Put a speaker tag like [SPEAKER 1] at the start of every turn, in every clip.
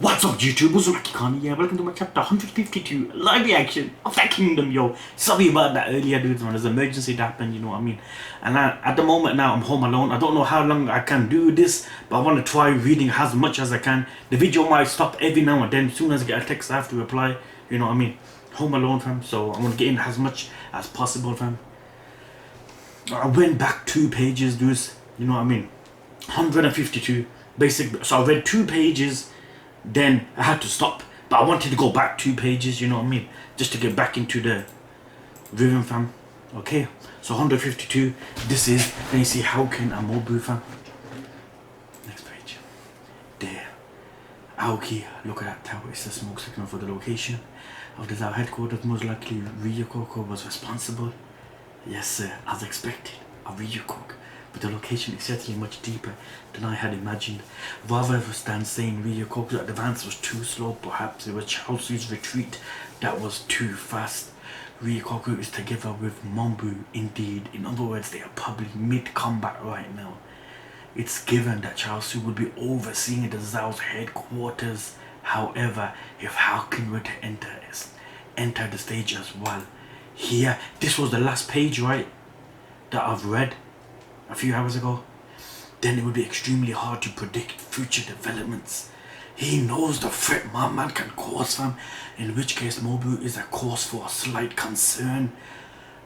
[SPEAKER 1] What's up YouTube, Uzumaki Khan here, welcome to my chapter 152, live reaction of that kingdom, yo. Sorry about that earlier dudes, man, there's an emergency that happened, you know what I mean. And at the moment now, I'm home alone. I don't know how long I can do this, but I want to try reading as much as I can. The video might stop every now and then, as soon as I get a text I have to reply, you know what I mean. Home alone fam, so I want to get in as much as possible fam. I went back 2 pages dudes, you know what I mean. 152, basic, so I read 2 pages. Then I had to stop, but I wanted to go back 2 pages, you know what I mean, just to get back into the rhythm fam. Okay, so 152, this is, then you see Houken and Mobu fam. Next page. There, Ouki, look at that tower, it's the smoke signal for the location of the Zao headquarters. Most likely Ryukoko was responsible. Yes sir, as expected, a Ryukoko. But the location is certainly much deeper than I had imagined. Rather than saying Ryokoku's advance was too slow, perhaps it was Chaosu's retreat that was too fast. Ryokoku is together with Mombu, indeed. In other words, they are probably mid-combat right now. It's given that Chaosu would be overseeing the Zao's headquarters. However, if Houken were to enter the stage as well. Here, this was the last page, right, that I've read a few hours ago, then it would be extremely hard to predict future developments. He knows the threat my man can cause fam, in which case Mobu is a cause for a slight concern.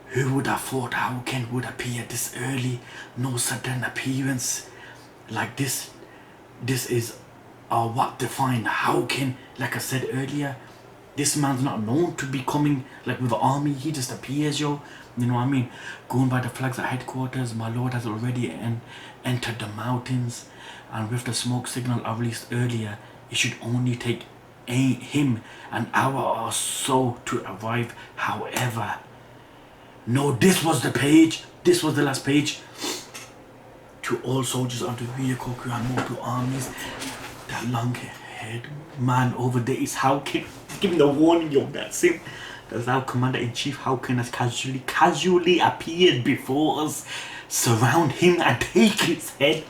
[SPEAKER 1] Who would have thought Houken would appear this early? No sudden appearance like this. This is what defined Houken. Like I said earlier, this man's not known to be coming like with the army, he just appears, yo. You know what I mean? Going by the flags at headquarters, my lord has already entered the mountains. And with the smoke signal I released earlier, it should only take him an hour or so to arrive. However, no, this was the page. This was the last page. To all soldiers of the Ryokoku and Mobu armies, that long-haired man over there is Houken. Giving the warning, yo, that's him. That's our Commander-in-Chief Houken has casually appeared before us. Surround him and take his head,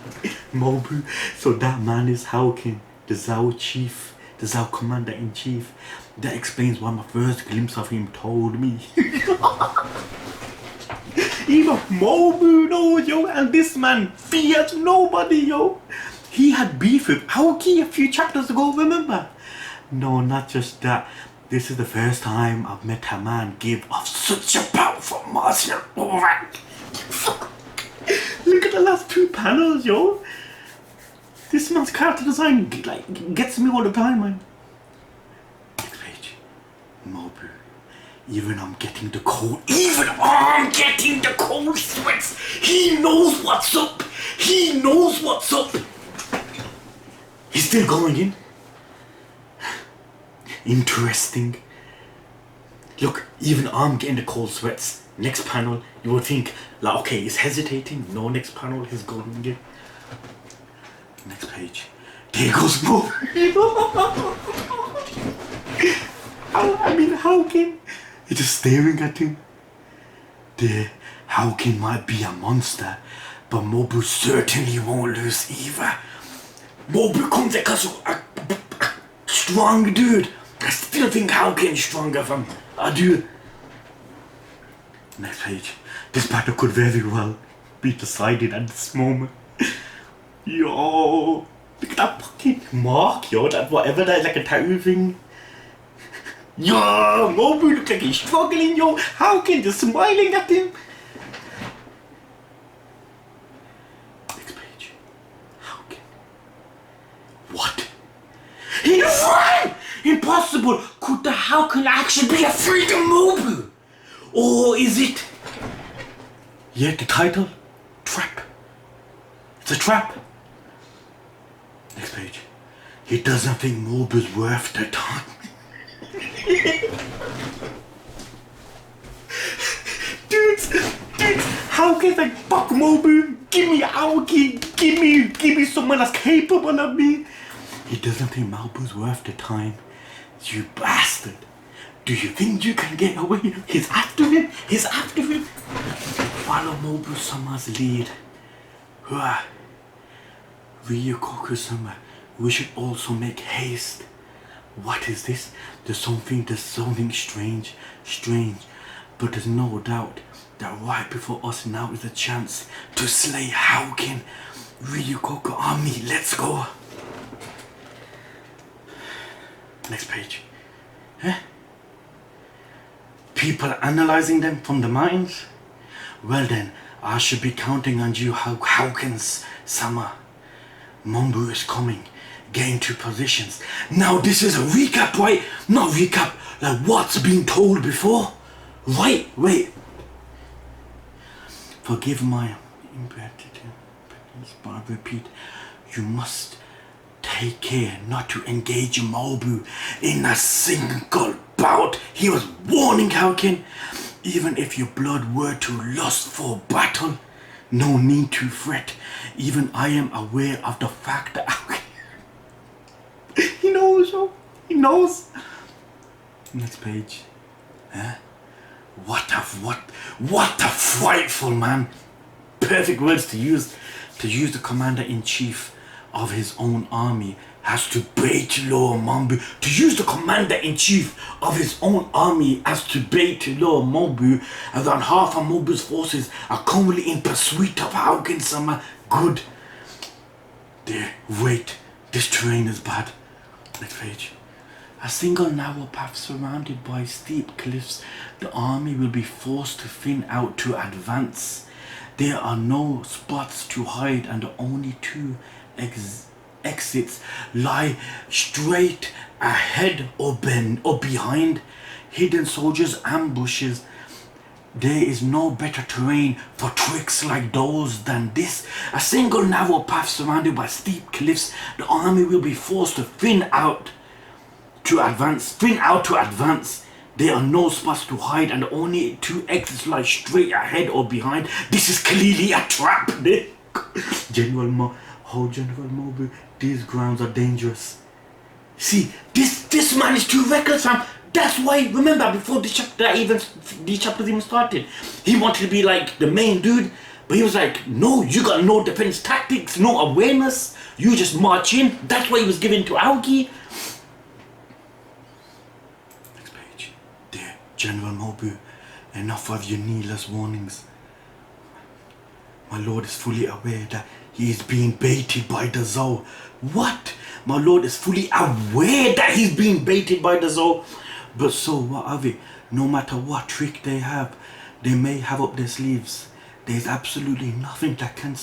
[SPEAKER 1] Mobu. So that man is Houken, the Zao Chief, the Zao Commander-in-Chief. That explains why my first glimpse of him told me. Even Mobu knows, yo, and this man fears nobody, yo. He had beef with Ouki a few chapters ago, remember? No, not just that. This is the first time I've met a man give off such a powerful martial aura. Look at the last 2 panels, yo. This man's character design like gets me all the time, man. Next page. Mobu. Even I'm getting the cold sweats. He knows what's up. He knows what's up. He's still going in. Interesting. Look, even I'm getting the cold sweats. Next panel, you would think, like, okay, he's hesitating. No, next panel, he's going in. Next page. There goes more. Houken. He's just staring at him. There, Houken might be a monster, but Mobu certainly won't lose either. Mobu comes because a strong dude. I still think Houken is stronger from I do. Next page. This battle could very well be decided at this moment. Yo, look at that fucking mark, yo. That whatever that is, like a tattoo thing. Yo, Mobu looks like he's struggling, yo. Houken just smiling at him. Next page. Houken. What? He ran! Impossible! Could the Houken actually be afraid of Mobu? Or is it? Yeah, the title? Trap. It's a trap. Next page. He doesn't think Mobu's worth the time. Dudes, Houken's like, fuck Mobu, give me Ouki, give me someone that's capable of me. He doesn't think Mobu's worth the time. You bastard. Do you think you can get away? He's after him. He's after him. Follow Mobu-sama's lead. Ryokoku-sama, we should also make haste. What is this? There's something strange. But there's no doubt that right before us now is a chance to slay Houken. Ryukoku army, let's go. Next page. Huh? People analyzing them from the mountains? Well then, I should be counting on you, Houken's Sama. Mombu is coming. Gain 2 positions. Now this is a recap, right? Not recap, like what's been told before. Right, wait. Forgive my ingratitude, but I repeat, you must take care not to engage Mobu in a single bout. He was warning Houken, even if your blood were to lust for battle, no need to fret. Even I am aware of the fact that Houken he knows, yo. He knows. Next page. Huh? What a frightful man. Perfect words to use. To use the commander-in-chief of his own army has to bait Lord Mombu. To use the commander-in-chief of his own army as to bait Lord Mombu. Around half of Mobu's forces are currently in pursuit of Houken-sama. Good. There, wait. This terrain is bad. Next page. A single narrow path surrounded by steep cliffs. The army will be forced to thin out to advance. There are no spots to hide and the only 2 exits lie straight ahead or behind. Hidden soldiers, ambushes. There is no better terrain for tricks like those than this. A single narrow path surrounded by steep cliffs. The army will be forced to thin out to advance. There are no spots to hide and only 2 exits lie straight ahead or behind. This is clearly a trap. General Mobu, these grounds are dangerous. See, this man is too reckless, fam. That's why, remember, before these chapters even started, he wanted to be like the main dude, but he was like, no, you got no defense tactics, no awareness, you just march in. That's why he was given to Ouki. Next page. There, General Mobu, enough of your needless warnings. My lord is fully aware that he is being baited by the Zou. What? My lord is fully aware that he's being baited by the Zou. But so what of it? No matter what trick they may have up their sleeves, there's absolutely nothing that can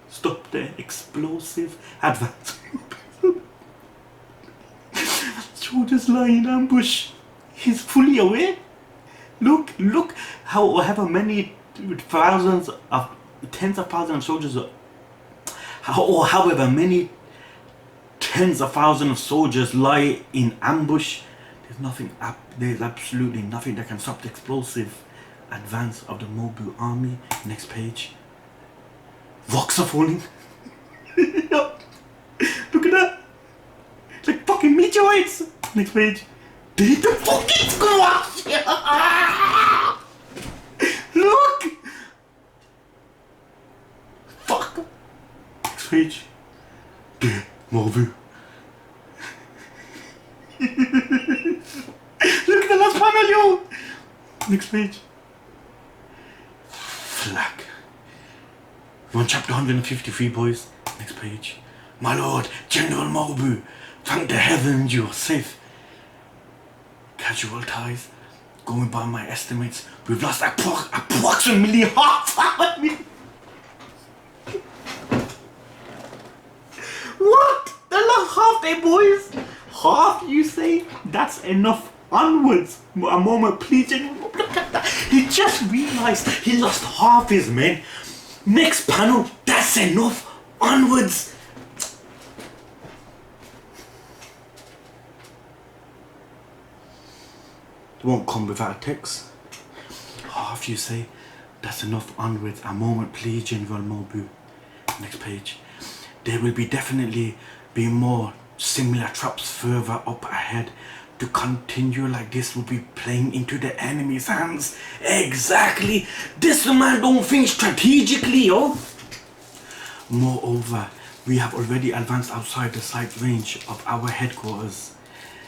[SPEAKER 1] stop their explosive advance. Soldiers lie in ambush. He's fully aware. Look however many tens of thousands of soldiers or however many tens of thousands of soldiers lie in ambush. There's absolutely nothing that can stop the explosive advance of the Mobu army. Next page. Rocks are falling. Look at that. It's like fucking meteorites. Next page. They hit the fucking squash. Look. Fuck. Next page. There, Mobu. Look at the last panel, yo! Next page. Flag. We're on chapter 153, boys. Next page. My lord, General Mobu, thank the heavens you are safe. Casualties. Going by my estimates, we've lost approximately half our men. What? They lost half their boys? Half, you say? That's enough. Onwards. A moment, please. Look at that. He just realized he lost half his men. Next panel. That's enough. Onwards. It won't come without a text. Half, you say? That's enough. Onwards. A moment, please, General Mobu. Next page. There will definitely be more similar traps further up ahead. To continue like this will be playing into the enemy's hands. Exactly. This man don't think strategically, yo. Moreover, we have already advanced outside the sight range of our headquarters.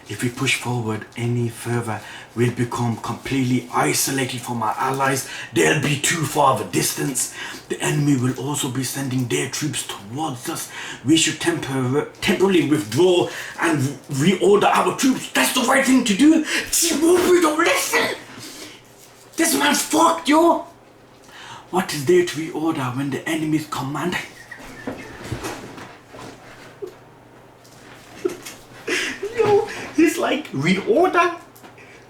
[SPEAKER 1] If we push forward any further, we'll become completely isolated from our allies. They'll be too far of a distance. The enemy will also be sending their troops towards us. We should temporarily withdraw and reorder our troops. That's the right thing to do. We don't listen. This man's fucked, yo. What is there to reorder when the enemy's commander? Yo, he's like, reorder?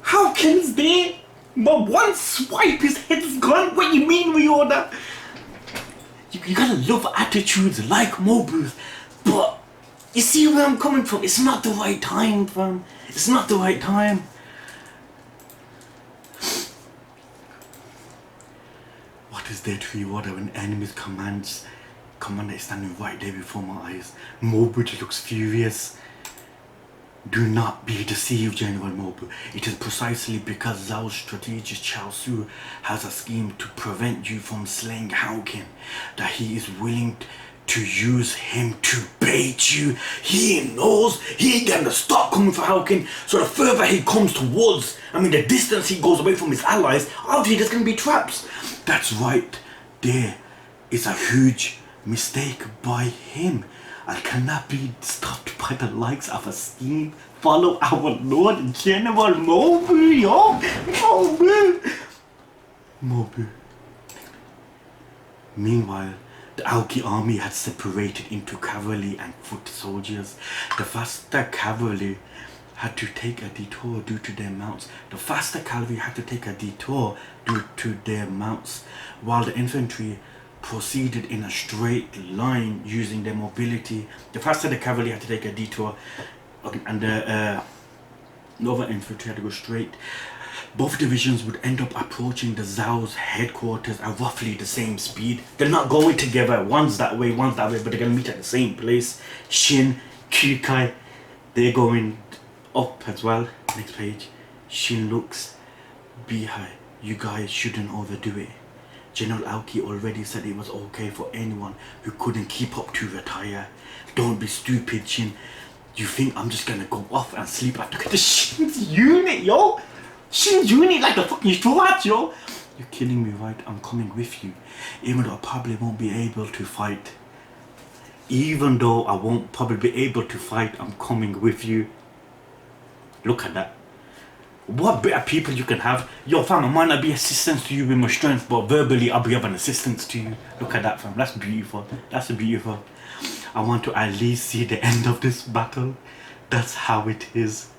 [SPEAKER 1] Houken's there? But one swipe, his head's gone. What you mean reorder? You gotta love attitudes like Mobu's, but you see where I'm coming from? It's not the right time, fam. It's not the right time. What is there to reorder when enemy's commander is standing right there before my eyes? Mobu looks furious. Do not be deceived, General Mobu. It is precisely because Zhao's strategist Chao Su has a scheme to prevent you from slaying Houken that he is willing to use him to bait you. He knows he ain't gonna stop coming for Houken, so the further he comes towards, the distance he goes away from his allies, obviously there's gonna be traps. That's right, there is a huge mistake by him. I cannot be stopped by the likes of a scheme. Follow our Lord General Mobu, yo! Mobu. Meanwhile, the Ouki army had separated into cavalry and foot soldiers. The faster cavalry had to take a detour due to their mounts. While the infantry proceeded in a straight line using their mobility. The faster the cavalry had to take a detour, and the other infantry had to go straight. Both divisions would end up approaching the Zhao's headquarters at roughly the same speed. They're not going together, one's that way, but they're gonna meet at the same place. Shin, Kukai, they're going up as well. Next page. Shin looks, Bihai, you guys shouldn't overdo it. General Ouki already said it was okay for anyone who couldn't keep up to retire. Don't be stupid, Shin. You think I'm just gonna go off and sleep? Look at the Shin's unit, yo! Shin's unit like the fucking SWAT, yo! You're kidding me, right? I'm coming with you. Even though I probably won't be able to fight. I'm coming with you. Look at that. What better people you can have? Yo fam, I might not be assistance to you with my strength, but verbally I'll be of an assistance to you. Look at that fam, that's beautiful. That's beautiful. I want to at least see the end of this battle. That's how it is.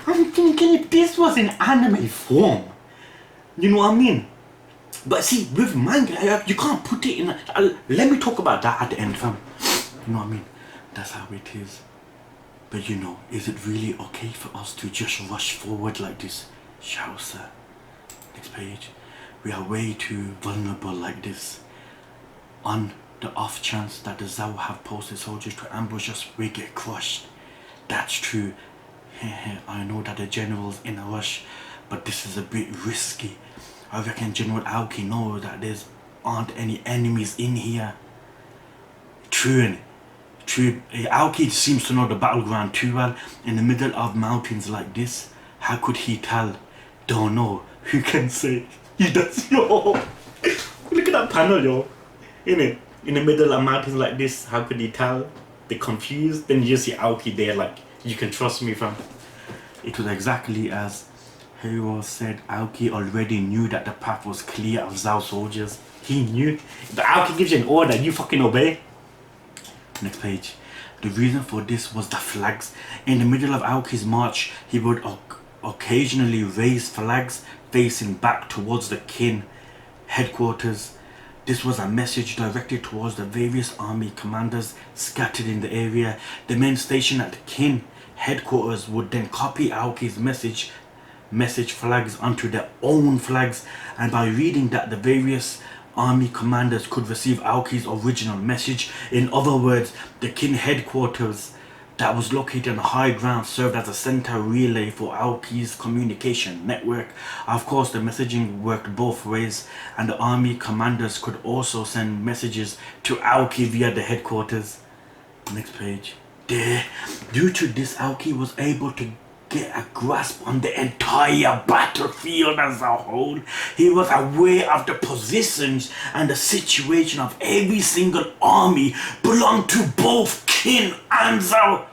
[SPEAKER 1] I'm thinking if this was in anime form, you know what I mean? But see, with manga, you can't put it in let me talk about that at the end fam. You know what I mean? That's how it is. But is it really okay for us to just rush forward like this? Shao, sir. Next page. We are way too vulnerable like this. On the off chance that the Zhao have posted soldiers to ambush us, we get crushed. That's true. I know that the general's in a rush, but this is a bit risky. I reckon General Ouki knows that there aren't any enemies in here. True. Ouki seems to know the battleground too well. In the middle of mountains like this, how could he tell? Don't know. Who can say? He does, yo. Look at that panel, yo. In the middle of mountains like this, how could he tell? They're confused. Then you just see Ouki there like, you can trust me, fam. It was exactly as Hero said. Ouki already knew that the path was clear of Zhao soldiers. He knew. If the Ouki gives you an order, you fucking obey. Next page. The reason for this was the flags. In the middle of Aoki's march, he would occasionally raise flags facing back towards the Qin headquarters. This was a message directed towards the various army commanders scattered in the area. The men stationed at the Qin headquarters would then copy Aoki's message flags onto their own flags, and by reading that, the various army commanders could receive Aoki's original message. In other words, the Qin headquarters that was located on high ground served as a center relay for Aoki's communication network. Of course, the messaging worked both ways, and the army commanders could also send messages to Aoki via the headquarters. Next page. There, due to this, Ouki was able to get a grasp on the entire battlefield as a whole. He was aware of the positions and the situation of every single army belonged to both Kin and Zhao.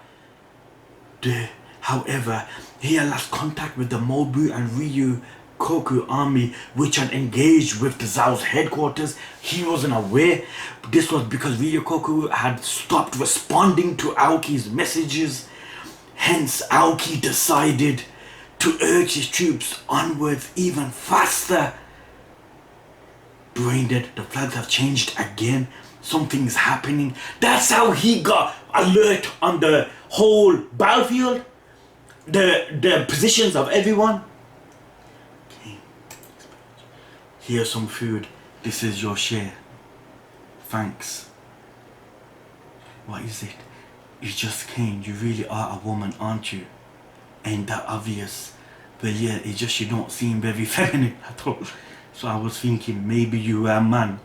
[SPEAKER 1] However, he had lost contact with the Mobu and Ryu Koku army, which had engaged with the Zhao's headquarters. He wasn't aware. This was because Ryu Koku had stopped responding to Aoki's messages. Hence, Ouki decided to urge his troops onwards even faster. Braindead, the flags have changed again. Something's happening. That's how he got alert on the whole battlefield. The positions of everyone. Okay. Here's some food. This is your share. Thanks. What is it? You just came. You really are a woman, aren't you? Ain't that obvious? But yeah, it's just you don't seem very feminine at all. So I was thinking maybe you were a man.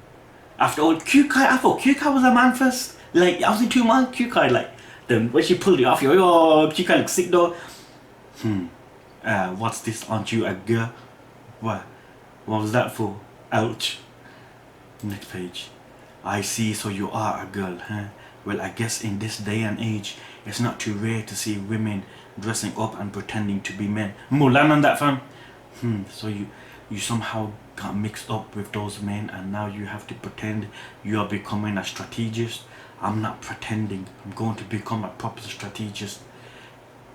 [SPEAKER 1] After all, Kyukai, I thought Kyukai was a man first. Like, I was in 2 months, Kyukai, like, when she pulled it off, you're like, oh, Kyukai looks sick though. What's this? Aren't you a girl? What was that for? Ouch. Next page. I see, so you are a girl, huh? Well, I guess in this day and age, it's not too rare to see women dressing up and pretending to be men. Mulan on that, fam. So you somehow got mixed up with those men and now you have to pretend you are becoming a strategist. I'm not pretending. I'm going to become a proper strategist.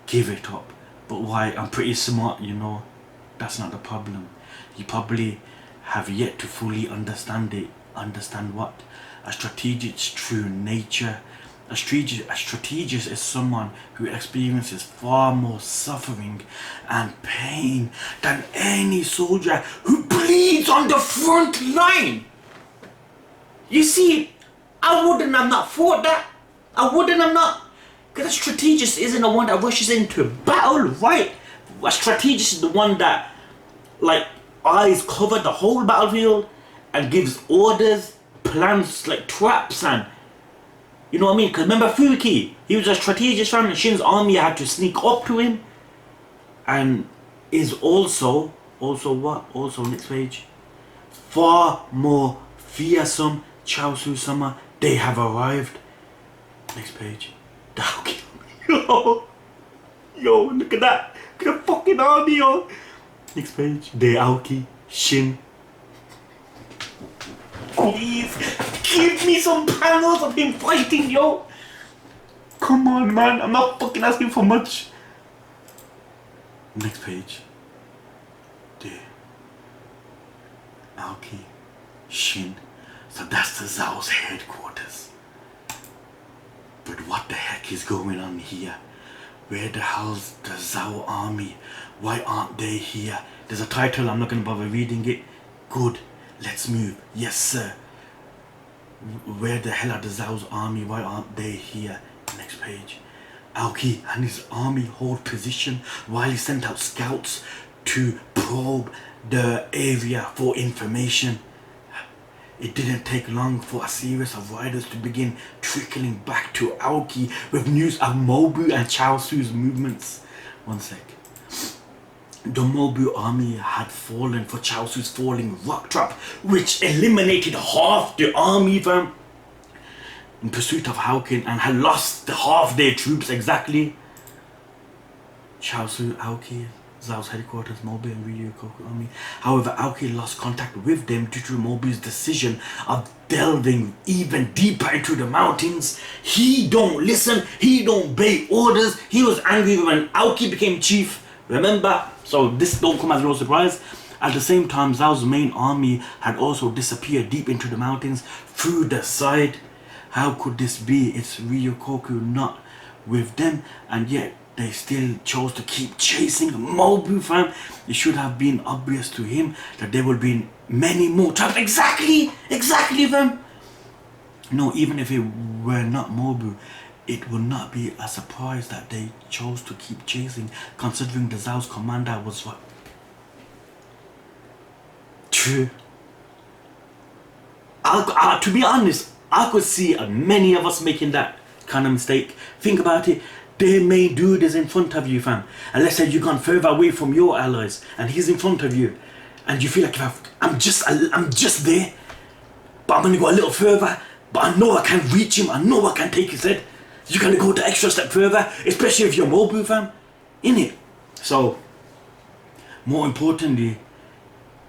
[SPEAKER 1] Give it up. But why? I'm pretty smart, you know. That's not the problem. You probably have yet to fully understand it. Understand what? A strategist's true nature. A strategist is someone who experiences far more suffering and pain than any soldier who bleeds on the front line. You see, I wouldn't have not fought that. I wouldn't have not. Because a strategist isn't the one that rushes into battle, right? A strategist is the one that, like, eyes cover the whole battlefield and gives orders, plans, like traps, and you know what I mean? Because remember Fuki, he was a strategist from Shin's army had to sneak up to him, and is also what? Also next page, far more fearsome. Chaosu Sama, they have arrived. Next page. Ouki. Yo, look at that. Look at the fucking army, yo. Next page. The Ouki, Shin. Please, give me some panels of him fighting, yo. Come on, man. I'm not fucking asking for much. Next page. The Ouki, Shin. So that's the Zhao's headquarters. But what the heck is going on here? Where the hell's the Zhao army? Why aren't they here? There's a title, I'm not going to bother reading it. Good, let's move. Yes, sir. Where the hell are the Zhao's army? Why aren't they here? Next page. Ouki and his army hold position while he sent out scouts to probe the area for information. It didn't take long for a series of riders to begin trickling back to Ouki with news of Mobu and Chaosu's movements. One sec. The Mobu army had fallen for Chaosu's falling rock trap, which eliminated half the army from in pursuit of Houken and had lost half their troops exactly. Chaosu, Ouki, Zhao's headquarters, Mobu and Ryu Koku army. However, Ouki lost contact with them due to Mobu's decision of delving even deeper into the mountains. He don't listen, he don't obey orders. He was angry when Ouki became chief. Remember? So this don't come as no surprise. At the same time, Zhao's main army had also disappeared deep into the mountains through the side. How could this be? It's Ryu Koku not with them, and yet they still chose to keep chasing Mobu, fam. It should have been obvious to him that there would be many more traps. Exactly, fam. No, even if it were not Mobu, it would not be a surprise that they chose to keep chasing, considering the Zhao's commander was what? True. To be honest, I could see many of us making that kind of mistake. Think about it. Their main dude is in front of you, fam. And let's say you've gone further away from your allies, and he's in front of you, and you feel like I'm just there, but I'm gonna go a little further. But I know I can reach him. I know I can take his head. You're gonna go the extra step further, especially if you're Mobu, fam. Innit? So, more importantly,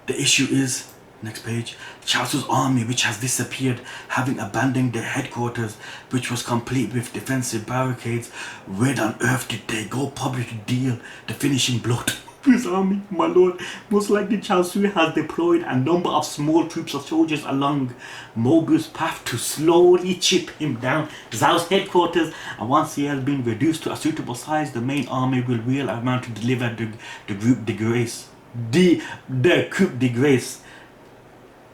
[SPEAKER 1] the issue is, next page, Chaosu's army, which has disappeared, having abandoned their headquarters, which was complete with defensive barricades. Where on earth did they go? Probably to deal the finishing blow to Mobu's army, my lord. Most likely Chaosu has deployed a number of small troops of soldiers along Mobu's path to slowly chip him down. Zhao's headquarters, and once he has been reduced to a suitable size, the main army will wheel around to deliver the group de grace. The coup de grace.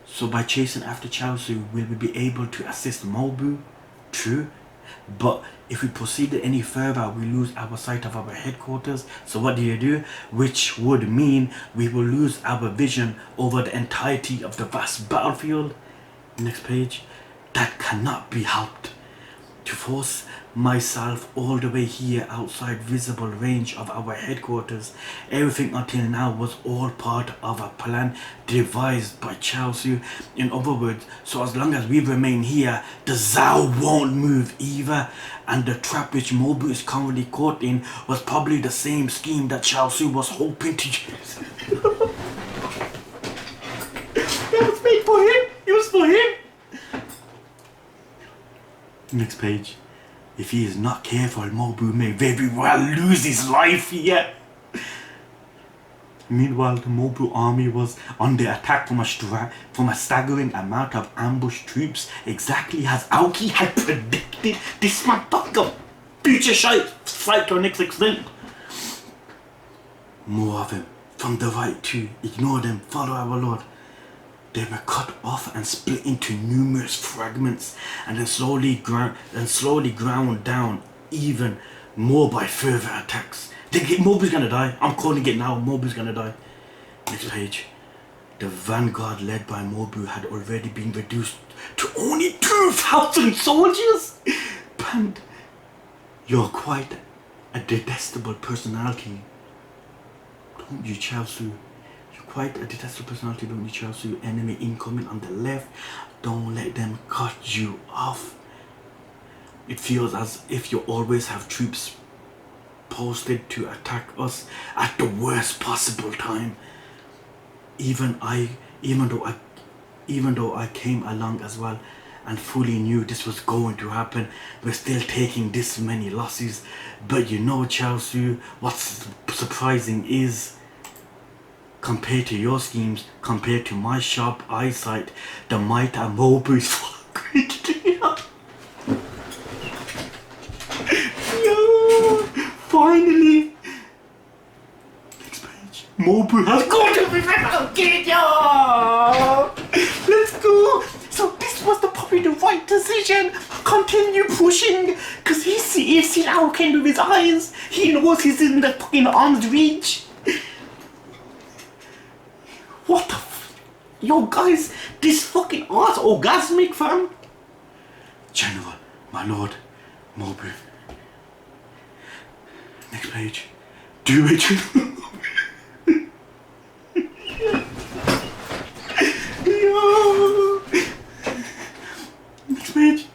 [SPEAKER 1] So by chasing after Chaosu, will we be able to assist Mobu? True. But if we proceeded any further, we lose our sight of our headquarters. So what do you do? Which would mean we will lose our vision over the entirety of the vast battlefield. Next page. That cannot be helped. To force myself all the way here outside visible range of our headquarters. Everything until now was all part of a plan devised by Chaosu. In other words, so as long as we remain here, the Zhao won't move either. And the trap which Mobu is currently caught in was probably the same scheme that Chaosu was hoping to use. That was made for him. It was for him. Next page. If he is not careful, Mobu may very well lose his life here. Meanwhile, the Mobu army was under attack from a staggering amount of ambush troops, exactly as Ouki had predicted. This motherfucker, future fight to an next extent. More of them, from the right too. Ignore them, follow our lord. They were cut off and split into numerous fragments, and then slowly ground down even more by further attacks. Mobu's gonna die. I'm calling it now. Mobu's gonna die. Next page. The vanguard led by Mobu had already been reduced to only 2,000 soldiers. And you're quite a detestable personality, don't you, Chaosu? Quite a detestable personality, don't you, Chaosu? Enemy incoming on the left. Don't let them cut you off. It feels as if you always have troops posted to attack us at the worst possible time. Even though I came along as well and fully knew this was going to happen, we're still taking this many losses. But you know, Chaosu, what's surprising is, compared to your schemes, compared to my sharp eyesight, the might of Mobu is far greater. Yo, finally. Next page. Mobu has got to be fucking, yo. Let's go. So this was probably the right decision. Continue pushing, cause he's seen Houken with his eyes. He knows he's in the fucking arm's reach. What the yo guys, this fucking art's orgasmic, fam. General, my lord, Mobu. Next page. Do it. Yo. Next page.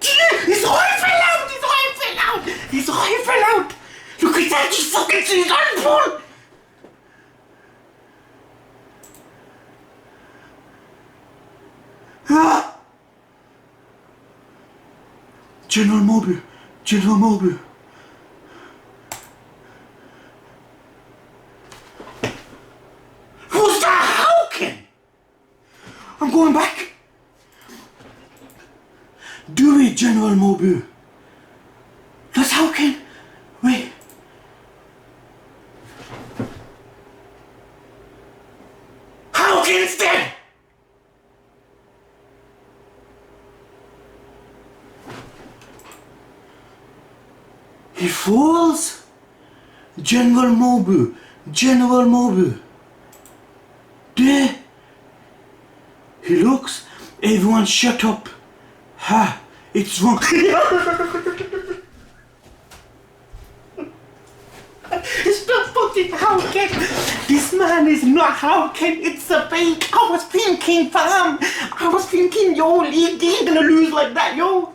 [SPEAKER 1] His eye fell out! His eye fell out! His eye fell out! Look at that, you fucking see his eye fall! Ah! General Mobu! General Mobu! Who's that Houken? I'm going back! Do it, General Mobu! That's Houken! Wait! Houken's dead! He falls! General Mobu! General Mobu! There! He looks! Everyone shut up! Ha! It's wrong! Houken! This man is not Houken, it's a fake! I was thinking, fam! I was thinking, yo, he ain't gonna lose like that, yo!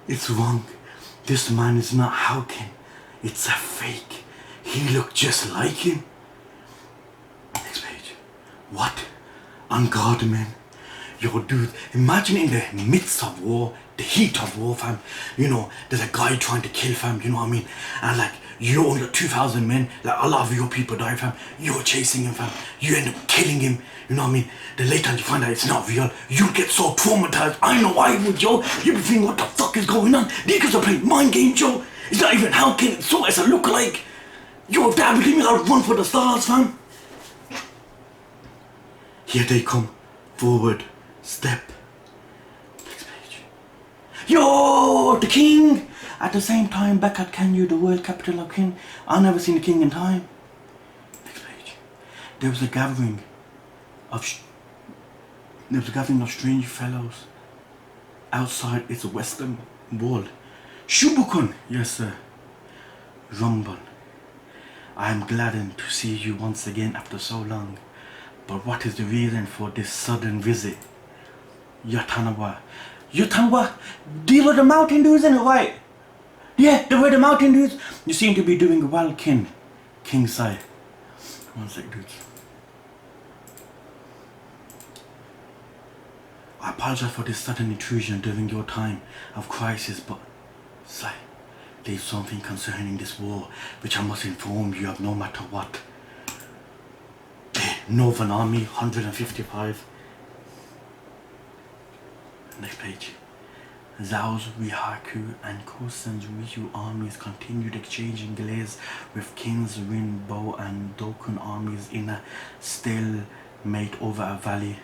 [SPEAKER 1] It's wrong. This man is not Houken. It's a fake. He looked just like him. Next page. What? On guard, man. Yo, dude, imagine in the midst of war, the heat of war, fam. You know, there's a guy trying to kill, fam, you know what I mean? And like, you only 2,000 men, like a lot of your people die, fam. You're chasing him, fam. You end up killing him, you know what I mean? Then later you find out it's not real. You get so traumatized. I know I would, yo. You be thinking, what the fuck is going on? These guys are playing mind games, yo. It's not even Houken, it's so as a lookalike. Yo, damn, believe me, I'll run for the stars, fam. Here they come. Forward. Step. Next page. Yo, the king! At the same time, back at Kenya, the world capital of King. I've never seen the king in time. Next page. There was a gathering of strange fellows outside its western wall. Shubukun, yes sir. Rumble. I am gladdened to see you once again after so long. But what is the reason for this sudden visit? Yatanawa. Yatanawa? These were the mountain dudes in it, right? Yeah, they were the mountain dudes. You seem to be doing well, King. King side. One sec, dudes. I apologize for this sudden intrusion during your time of crisis, but Sai, there is something concerning this war which I must inform you of no matter what. The Northern Army, 155. Next page. Zhao's Rihaku and Kosen's Ryu armies continued exchanging glares with King's Rinbo and Dokun armies in a stalemate over a valley.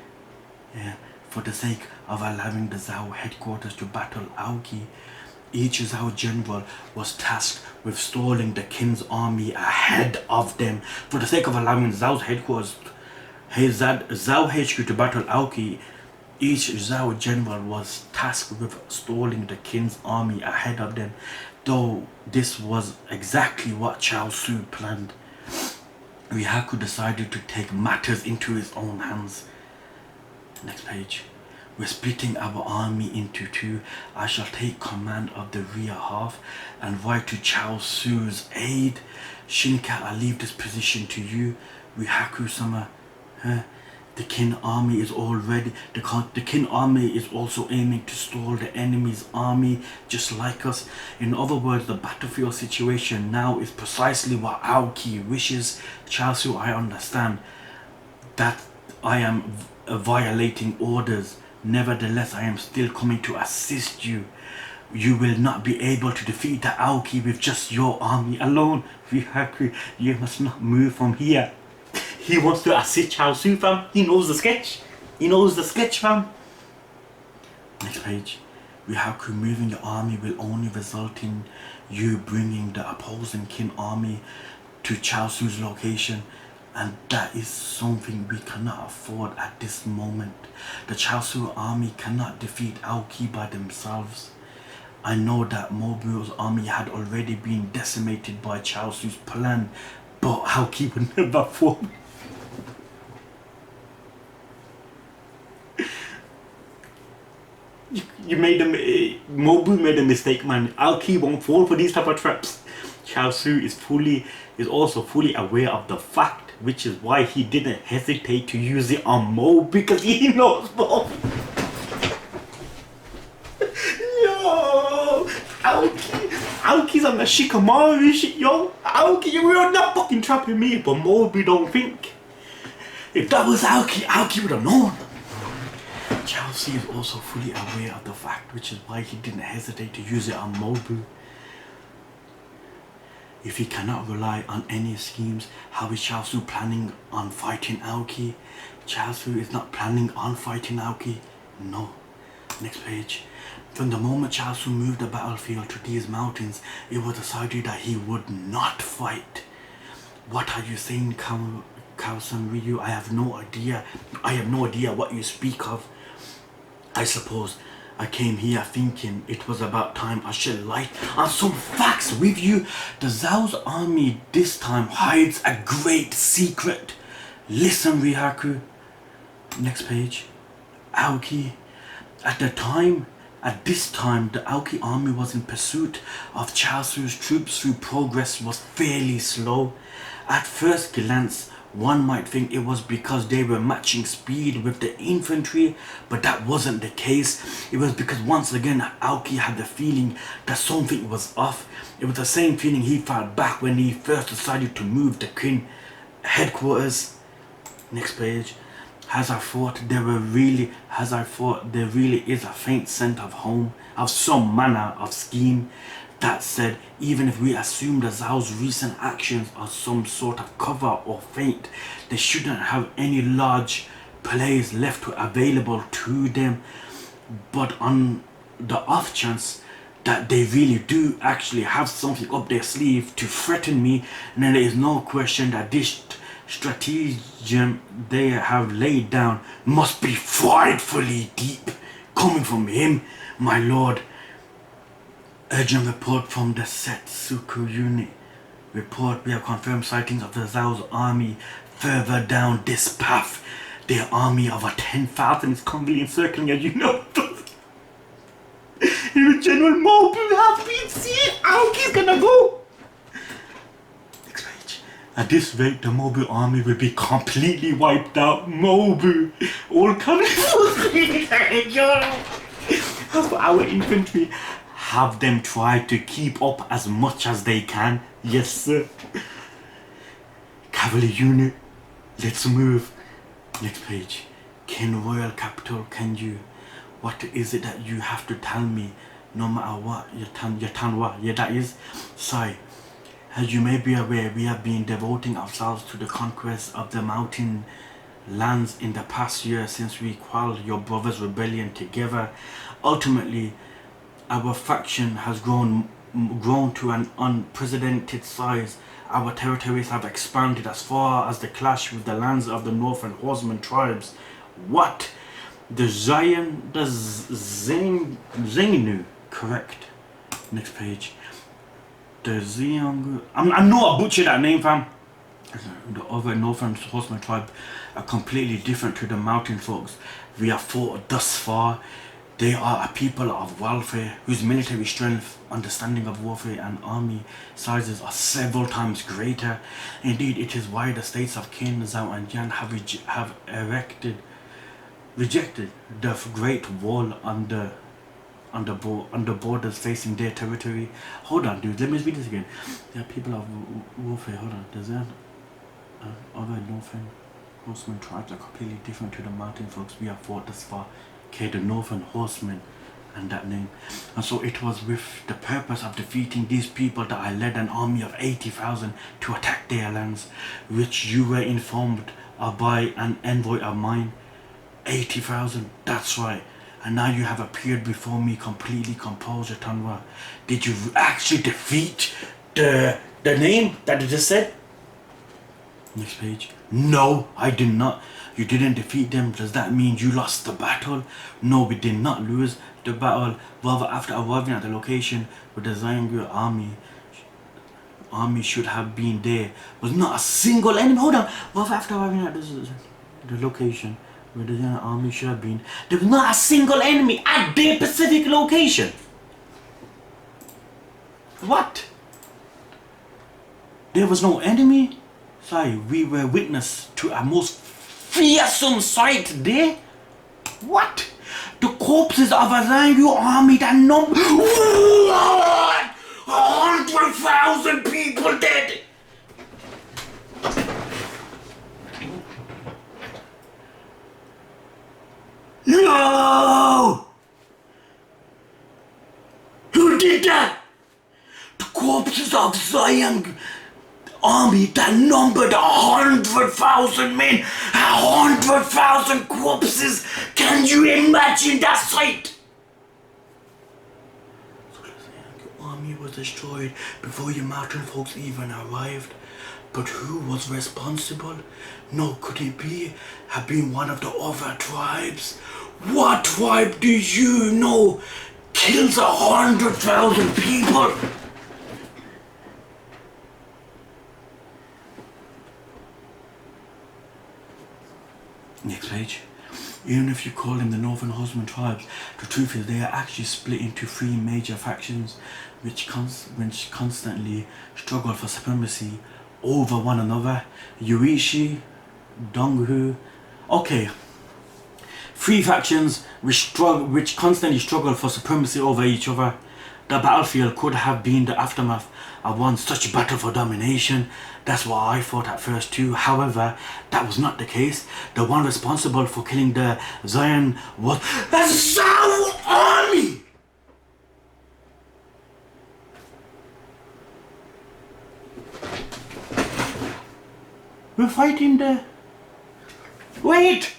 [SPEAKER 1] Yeah. For the sake of allowing the Zhao headquarters to battle Ouki, each Zhao general was tasked with stalling the King's army ahead of them. For the sake of allowing Zhao's headquarters, Zhao HQ to battle Ouki, each Zhao general was tasked with stalling the King's army ahead of them, though this was exactly what Chao Su planned. Rihaku decided to take matters into his own hands. Next page. We're splitting our army into two. I shall take command of the rear half and ride to Chao Su's aid. Shinka, I leave this position to you. Rihaku-sama. The Kin army is already the Kin army is also aiming to stall the enemy's army just like us. In other words, the battlefield situation now is precisely what Ouki wishes. Chaosu, I understand that I am violating orders. Nevertheless, I am still coming to assist you. You will not be able to defeat the Ouki with just your army alone. Rihaku, you must not move from here. He wants to assist Chao Su, fam. He knows the sketch. He knows the sketch, fam. Next page. Rihaku, moving your army will only result in you bringing the opposing Kin army to Chao Su's location. And that is something we cannot afford at this moment. The Chao Su army cannot defeat Ouki by themselves. I know that Mobu's army had already been decimated by Chao Su's plan, but Ouki would never fall. Mobu made a mistake, man. Ouki won't fall for these type of traps. Chao Su is also fully aware of the fact, which is why he didn't hesitate to use it on Mobu, because he knows both. Yo, Aoki's on the Shikamaru shit, yo. Ouki, you're not fucking trapping me, but Mobu don't think. If that was Ouki would have known. Chelsea is also fully aware of the fact, which is why he didn't hesitate to use it on Mobu. If he cannot rely on any schemes, how is Chaosu planning on fighting Ouki? Chaosu is not planning on fighting Ouki. No. Next page. From the moment Chaosu moved the battlefield to these mountains, it was decided that he would not fight. What are you saying, Kaosan Ryu? I have no idea. I have no idea what you speak of. I suppose I came here thinking it was about time I shed light on some facts with you. The Zhao's army this time hides a great secret. Listen, Rihaku. Next page. Ouki. At this time, the Ouki army was in pursuit of Chaosu's troops whose progress was fairly slow. At first glance, one might think it was because they were matching speed with the infantry, but that wasn't the case. It was because once again Ouki had the feeling that something was off. It was the same feeling he felt back when he first decided to move the Qin headquarters. Next page. As I thought there really is a faint scent of home, of some manner of scheme. That said, even if we assume the Zhao's recent actions are some sort of cover or feint, they shouldn't have any large plays left available to them. But on the off chance that they really do actually have something up their sleeve to threaten me, then there is no question that this stratagem they have laid down must be frightfully deep, coming from him, my lord. Urgent report from the Setsuku unit. Report, we have confirmed sightings of the Zhao's army further down this path. Their army of 10,000 is currently encircling, as you know. Even General Mobu has been seen. Aoki's gonna go. Next page. At this rate, the Mobu army will be completely wiped out. Mobu, all coming. As for our infantry, have them try to keep up as much as they can. Yes, sir. Cavalry unit, let's move. Next page. Ken Royal Capital, can you? What is it that you have to tell me? No matter what, Yatanwa, yeah, that is. Sai, as you may be aware, we have been devoting ourselves to the conquest of the mountain lands in the past year since we quelled your brother's rebellion together. Ultimately, our faction has grown to an unprecedented size. Our territories have expanded as far as the clash with the lands of the Northern Horseman tribes. What? The Zengnu, correct. Next page. The Xiang. I know I butchered that name, fam. The other Northern Horseman tribe are completely different to the mountain folks we have fought thus far. They are a people of welfare whose military strength, understanding of warfare and army sizes are several times greater. Indeed, it is why the states of Qin, Zhao and Yan have rejected the Great Wall on the borders facing their territory. Hold on, dude, let me read this again. They are people of warfare. Hold on, there's other Northern Horsemen tribes are completely different to the mountain folks we have fought thus far. Okay, the Northern Horsemen and that name. And so it was with the purpose of defeating these people that I led an army of 80,000 to attack their lands, which you were informed of by an envoy of mine. 80,000, that's right. And now you have appeared before me completely composed, Tanwa. Did you actually defeat the name that you just said? Next page. No, I did not. You didn't defeat them. Does that mean you lost the battle? No, we did not lose the battle. Rather, after arriving at the location where the Xiangyu army should have been, there was not a single enemy. Hold on. Rather, after arriving at the location where the Xiangyu army should have been, there was not a single enemy at their specific location. What? There was no enemy? Sorry, we were witness to a most fearsome sight there. What? The corpses of a Xiangyu army that numbered 100,000 people dead. No! Who did that? The corpses of Xiangyu army that numbered 100,000 men, 100,000 corpses. Can you imagine that sight? So the Xiangyu army was destroyed before your mountain folks even arrived. But who was responsible? No, could it have been one of the other tribes? What tribe do you know kills 100,000 people? Next page. Even if you call them the Northern Horsemen tribes, the truth is they are actually split into three major factions which constantly struggle for supremacy over one another. Yuishi, Donghu. Okay. Three factions which constantly struggle for supremacy over each other. The battlefield could have been the aftermath of one such battle for domination. That's what I thought at first too. However, that was not the case. The one responsible for killing the Zion was the Zhao army! We're fighting the... Wait!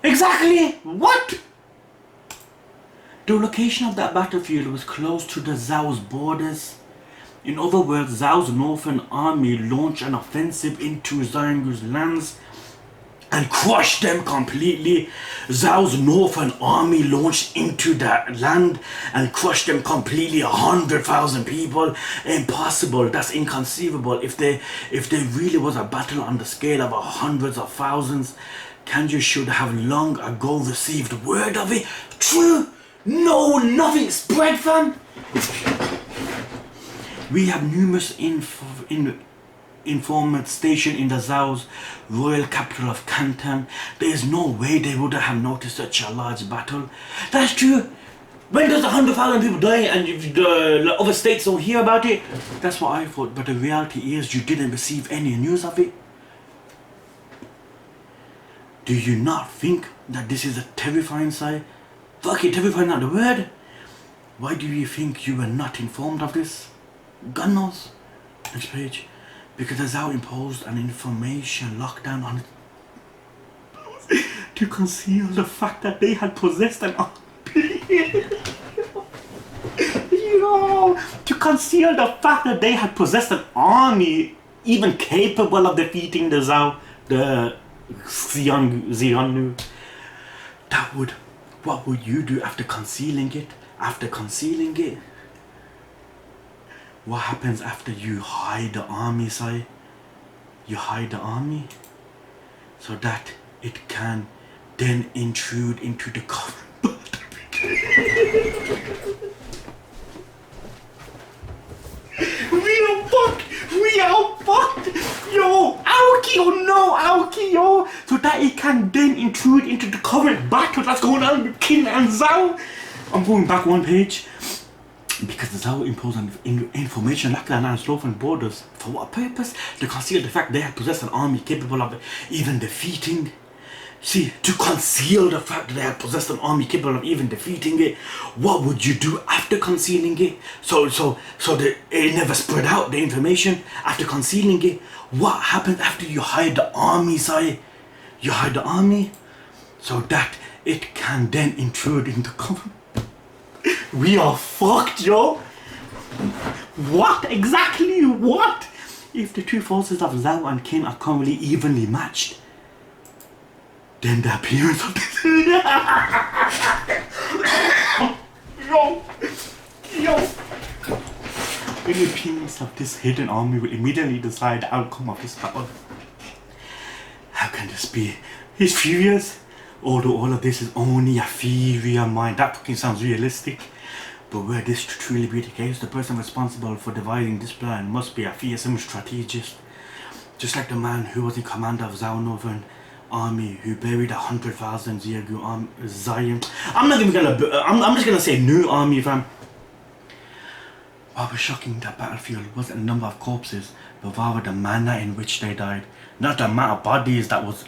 [SPEAKER 1] Exactly! What? The location of that battlefield was close to the Zhao's borders. In other words, Zhao's northern army launched an offensive into Xiangu's lands and crushed them completely. Zhao's northern army launched into that land and crushed them completely. 100,000 people. Impossible. That's inconceivable. If there really was a battle on the scale of hundreds of thousands, Kanji should have long ago received word of it. True. No, nothing spread, fam. We have numerous informants stationed in the Zhao's royal capital of Canton. There is no way they would have noticed such a large battle. That's true. When does 100,000 people die and the other states don't hear about it? That's what I thought, but the reality is you didn't receive any news of it. Do you not think that this is a terrifying sight? Fuck it, terrifying not the word. Why do you think you were not informed of this? God knows. Next page. Because the Zhao imposed an information lockdown on it to conceal the fact that they had possessed an army. To conceal the fact that they had possessed an army even capable of defeating the Zhao, the Xiongnu. What would you do after concealing it? After concealing it? What happens after you hide the army, Sai? You hide the army so that it can then intrude into the covenant. We are fucked! We are fucked! Yo! Ouki! Oh no! Ouki! Yo! So that it can then intrude into the current battle that's going on with Qin and Zhao. I'm going back one page. Because the Zhao imposed an information lockdown on Slovan borders. For what purpose? To conceal the fact they had possessed an army capable of even defeating. See, to conceal the fact that they had possessed an army capable of even defeating it. What would you do after concealing it? So that it never spread out, the information. After concealing it, what happens after you hide the army, Sai? You hide the army so that it can then intrude into cover. We are fucked, yo. What exactly? What? If the two forces of Zhao and Qin are currently evenly matched, then the appearance of this... Yo. The appearance of this hidden army will immediately decide the outcome of this battle. How can this be? He's furious. Although all of this is only a theory of mine, that fucking sounds realistic. But were this to truly be the case, the person responsible for devising this plan must be a fearsome strategist. Just like the man who was in command of Zhao Northern Army, who buried 100,000 Zion. I'm just gonna say new army, fam. What was shocking that battlefield wasn't the number of corpses, but rather the manner in which they died. Not the amount of bodies that was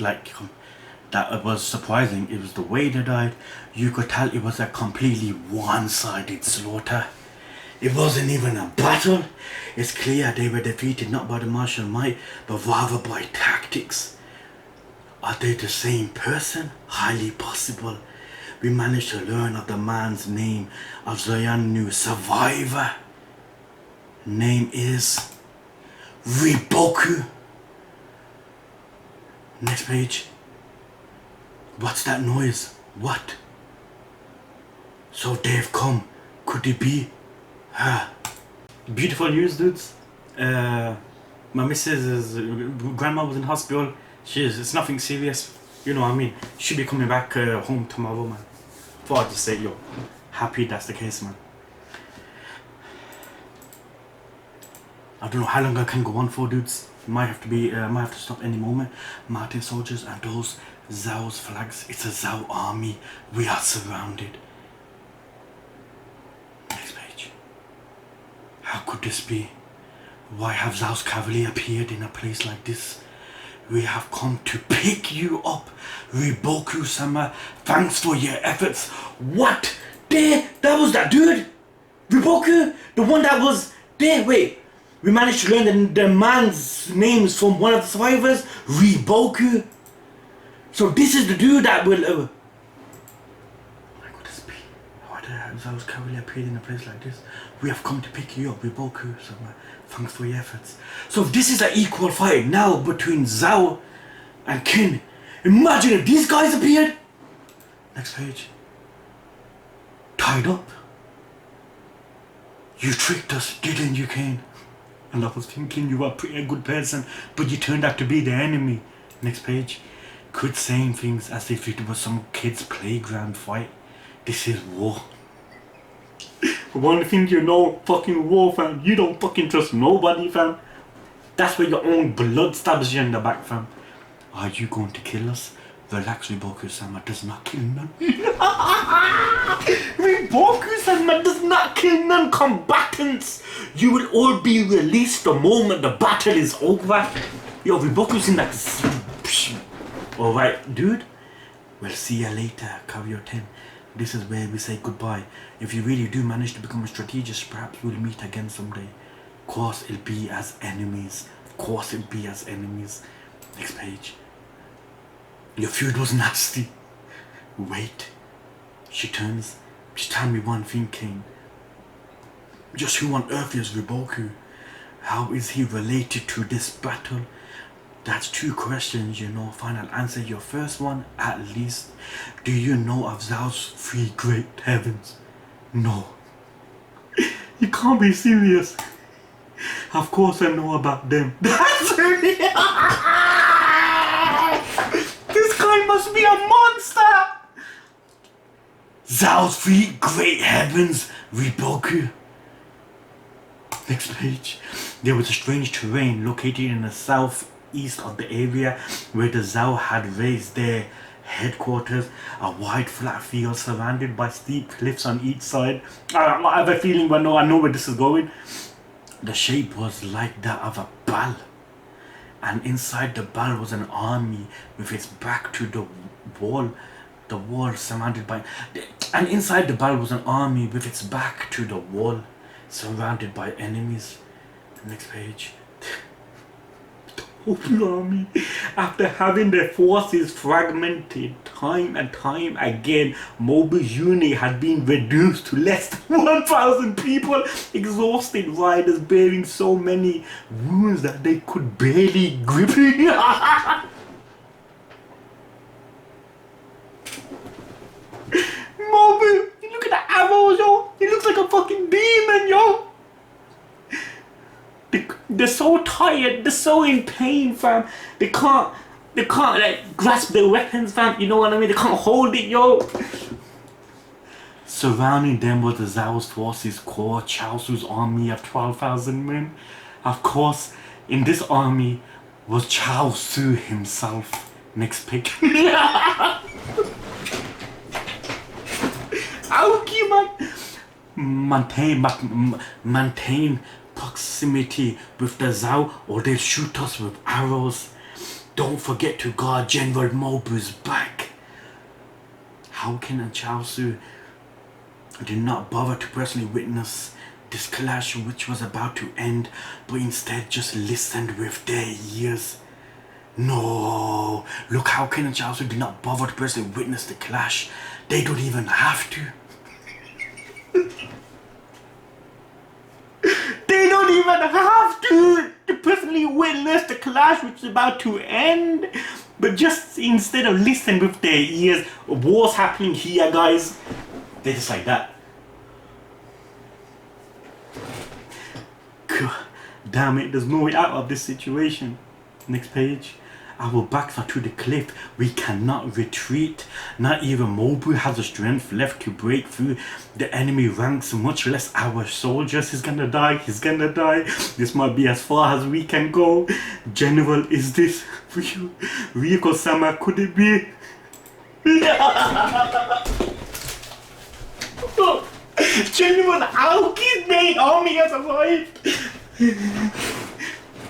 [SPEAKER 1] surprising. It was the way they died. You could tell it was a completely one-sided slaughter. It wasn't even a battle. It's clear they were defeated not by the martial might, but rather by tactics. Are they the same person? Highly possible. We managed to learn of the man's name of Xiongnu survivor. Name is Riboku. Next page. What's that noise? What? So they've come. Could it be her? Beautiful news, dudes. My missus' grandma was in hospital. It's nothing serious. You know what I mean? She'll be coming back home tomorrow, man. Thought I'd just say, yo, happy that's the case, man. I don't know how long I can go on for, dudes. Might have to stop any moment. Martin soldiers and those Zhao's flags. It's a Zhao army. We are surrounded. Next page. How could this be? Why have Zhao's cavalry appeared in a place like this? We have come to pick you up, Riboku-sama. Thanks for your efforts. What? There, that was that dude? Riboku? The one that was there? Wait, we managed to learn the man's names from one of the survivors? Riboku? So this is the dude that will... Why could this be? Why did Zhao's cavalry appear in a place like this? We have come to pick you up, Riboku-sama. Thanks for your efforts. So if this is an equal fight now between Zhao and Kin, imagine if these guys appeared. Next page. Tied up. You tricked us, didn't you, Kin? And I was thinking you were a pretty good person, but you turned out to be the enemy. Next page. Quit saying things as if it was some kid's playground fight. This is war. One thing you know, fucking war, fam. You don't fucking trust nobody, fam. That's where your own blood stabs you in the back, fam. Are you going to kill us? Relax, Riboku-sama does not kill none. Riboku-sama does not kill non-combatants. You will all be released the moment the battle is over. Yo, Riboku's in like... Alright, dude. We'll see you later, Carrier 10. This is where we say goodbye. If you really do manage to become a strategist, perhaps we'll meet again someday. Of course, it'll be as enemies. Of course, it'll be as enemies. Next page. Your feud was nasty. Wait. She turns. Just tell me one thing, Kane. Just who on earth is Riboku? How is he related to this battle? That's two questions, you know. Final answer your first one, at least. Do you know of Zhao's three great heavens? No. You can't be serious. Of course I know about them. That's really... This guy must be a monster! Zhao's three great heavens, Riboku. Next page. There was a strange terrain located in the southeast of the area where the Zhao had raised their headquarters. A wide flat field surrounded by steep cliffs on each side. I have a feeling, but no, I know where this is going. The shape was like that of a ball, and inside the ball was an army with its back to the wall. The wall surrounded by... And inside the ball was an army with its back to the wall, surrounded by enemies. Next page. The whole army, after having their forces fragmented time and time again, Mobu's unit had been reduced to less than 1,000 people. Exhausted riders bearing so many wounds that they could barely grip it. Mobu, you look at the arrows, yo. He looks like a fucking demon, yo. They're so tired, they're so in pain, fam. They can't like grasp their weapons, fam. You know what I mean? They can't hold it, yo. Surrounding them was the Zhao's forces core, Chaosu's army of 12,000 men. Of course, in this army was Chaosu himself. Next pic. Ouki, man. Maintain proximity with the Zhao or they'll shoot us with arrows. Don't forget to guard General Mobu's back. Houken and Chaosu did not bother to personally witness this clash which was about to end, but instead just listened with their ears. No, look, Houken and Chaosu did not bother to personally witness the clash. They don't even have to. They don't even have to personally witness the clash which is about to end. But just instead of listening with their ears, war's happening here, guys, they're just like that. God damn it, there's no way out of this situation. Next page. Our backs are to the cliff. We cannot retreat. Not even Mobu has the strength left to break through the enemy ranks, much less our soldiers. He's gonna die. He's gonna die. This might be as far as we can go. General, is this real? Ryuko-sama, could it be? General Ouki's main army has arrived.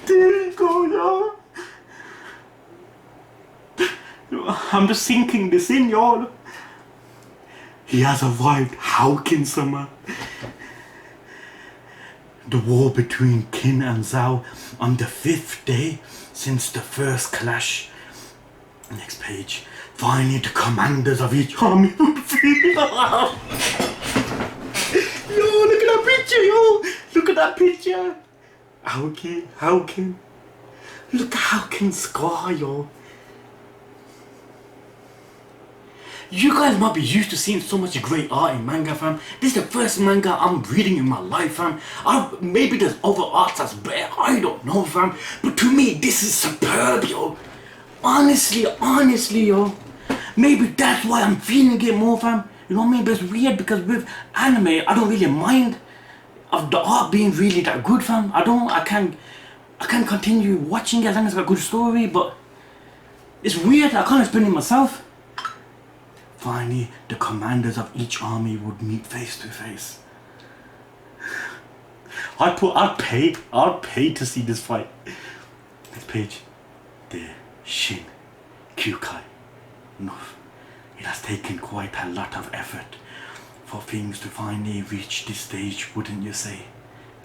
[SPEAKER 1] There you go, y'all. I'm just sinking this in, y'all. He has arrived, Houken-sama. The war between Qin and Zhao on the 5th day since the first clash. Next page. Finally, the commanders of each army would feel. Yo, look at that picture, yo. Look at that picture. Houken. Look at Houken's scar, yo. You guys might be used to seeing so much great art in manga, fam. This is the first manga I'm reading in my life, fam. Maybe there's other arts that's better, I don't know, fam. But to me, this is superb, yo. Honestly, yo. Maybe that's why I'm feeling it more, fam. You know what I mean? But it's weird because with anime, I don't really mind of the art being really that good, fam. I can continue watching it as long as it's got a good story, but it's weird. I can't explain it myself. Finally, the commanders of each army would meet face to face. I'd pay to see this fight. Next page. The Shin Kyukai. No, it has taken quite a lot of effort for things to finally reach this stage, wouldn't you say?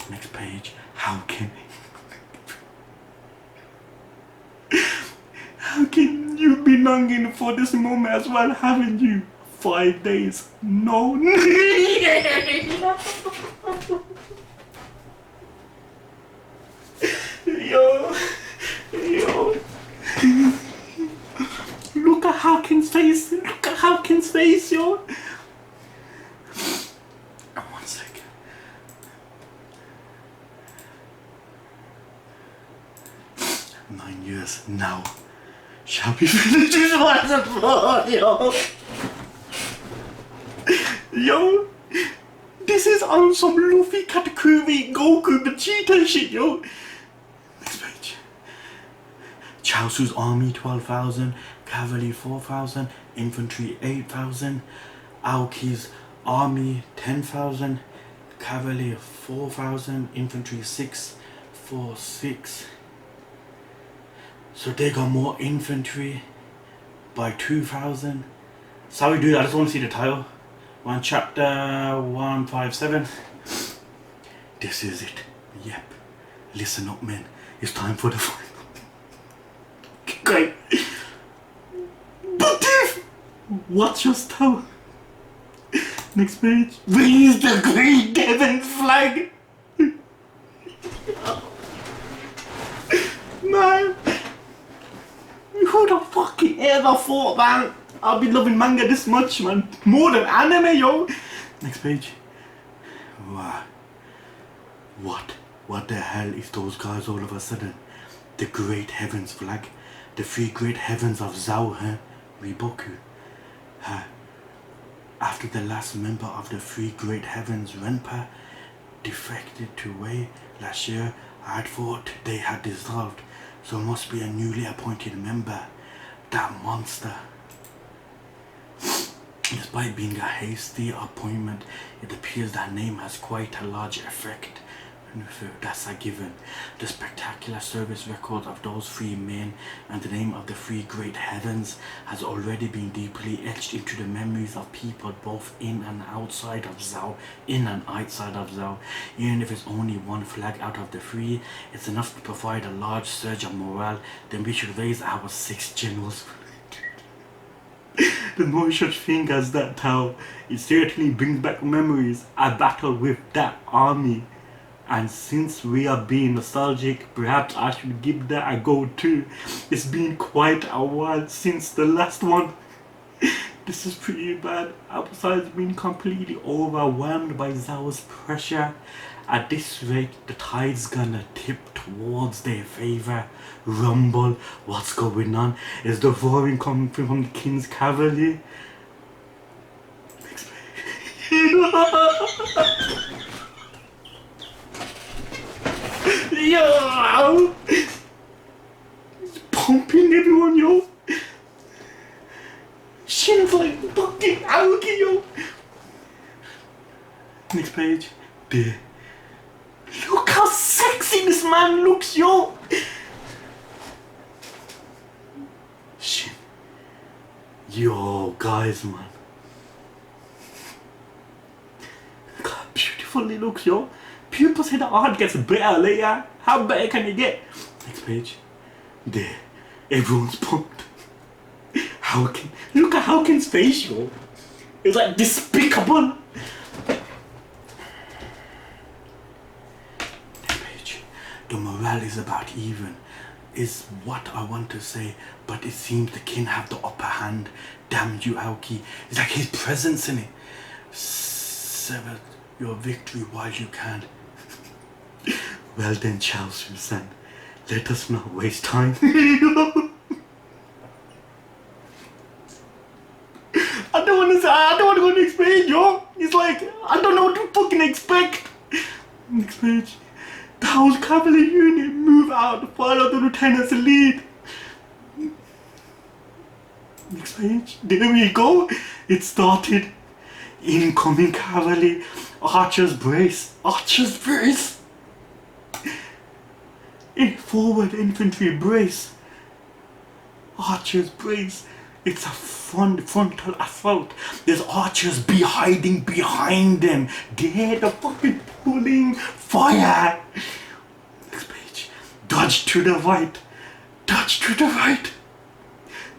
[SPEAKER 1] Next page. How can you've been longing for this moment as well, haven't you? 5 days. No. Yo. Look at Houken's face. Yo. 1 second. "9 years now. Shall we finish this once and for all, yo?" Yo, this is on some Luffy, Katakuri, Goku, Vegeta shit, yo. Next page. Chaosu's army 12,000, cavalry 4,000, infantry 8,000. Aoki's army 10,000, cavalry 4,000, infantry 646. So they got more infantry by 2,000. Sorry dude, I just want to see the title. Chapter 157. This is it. Yep. Listen up, men. It's time for the final. Great. But if what's your style? Next page. Raise the Great Heaven's flag. Man. Who the fuck ever thought, man? I'll be loving manga this much, man. More than anime, yo. Next page. Wow. What the hell is those guys all of a sudden? The Great Heavens flag. The 3 great heavens of Zhao, huh? Riboku. After the last member of the 3 great heavens, Renpa, defected to Wei last year, I thought they had dissolved. So must be a newly appointed member. That monster. Despite being a hasty appointment, it appears that name has quite a large effect. That's a given. The spectacular service record of those 3 men and the name of the 3 great heavens has already been deeply etched into the memories of people both in and outside of Zhao. Even if it's only 1 flag out of the 3, it's enough to provide a large surge of morale. Then we should raise our 6 generals. There's no such thing as that, Tao. It certainly brings back memories. I battled with that army. And since we are being nostalgic, perhaps I should give that a go too. It's been quite a while since the last one. This is pretty bad. Besides being completely overwhelmed by Zhao's pressure, at this rate the tide's gonna tip towards their favor. Rumble, what's going on? Is the roaring coming from the king's cavalry? Yo! It's pumping everyone, yo! Shin's like fucking Ouki, yo! Next page. There. Look how sexy this man looks, yo! Shin. Yo, guys, man. Look how beautiful he looks, yo. People say the art gets better later. How better can it get? Next page. There. Everyone's pumped. Houken. Look at Houken's face, yo. It's like despicable. Next page. The morale is about even. Is what I want to say, but it seems the king have the upper hand. Damn you, Ouki. It's like his presence in it. Sever your victory while you can. Well then, Charles Susan, let us not waste time. I don't want to go next page, yo. It's like, I don't know what to fucking expect. Next page. The whole cavalry unit move out to follow the lieutenant's lead. Next page. There we go. It started. Incoming cavalry. Archers brace. Archers brace. Forward infantry brace. Archers brace. It's a frontal assault. There's archers hiding behind them. They're the fucking pulling fire. Next page. Dodge to the right. Dodge to the right.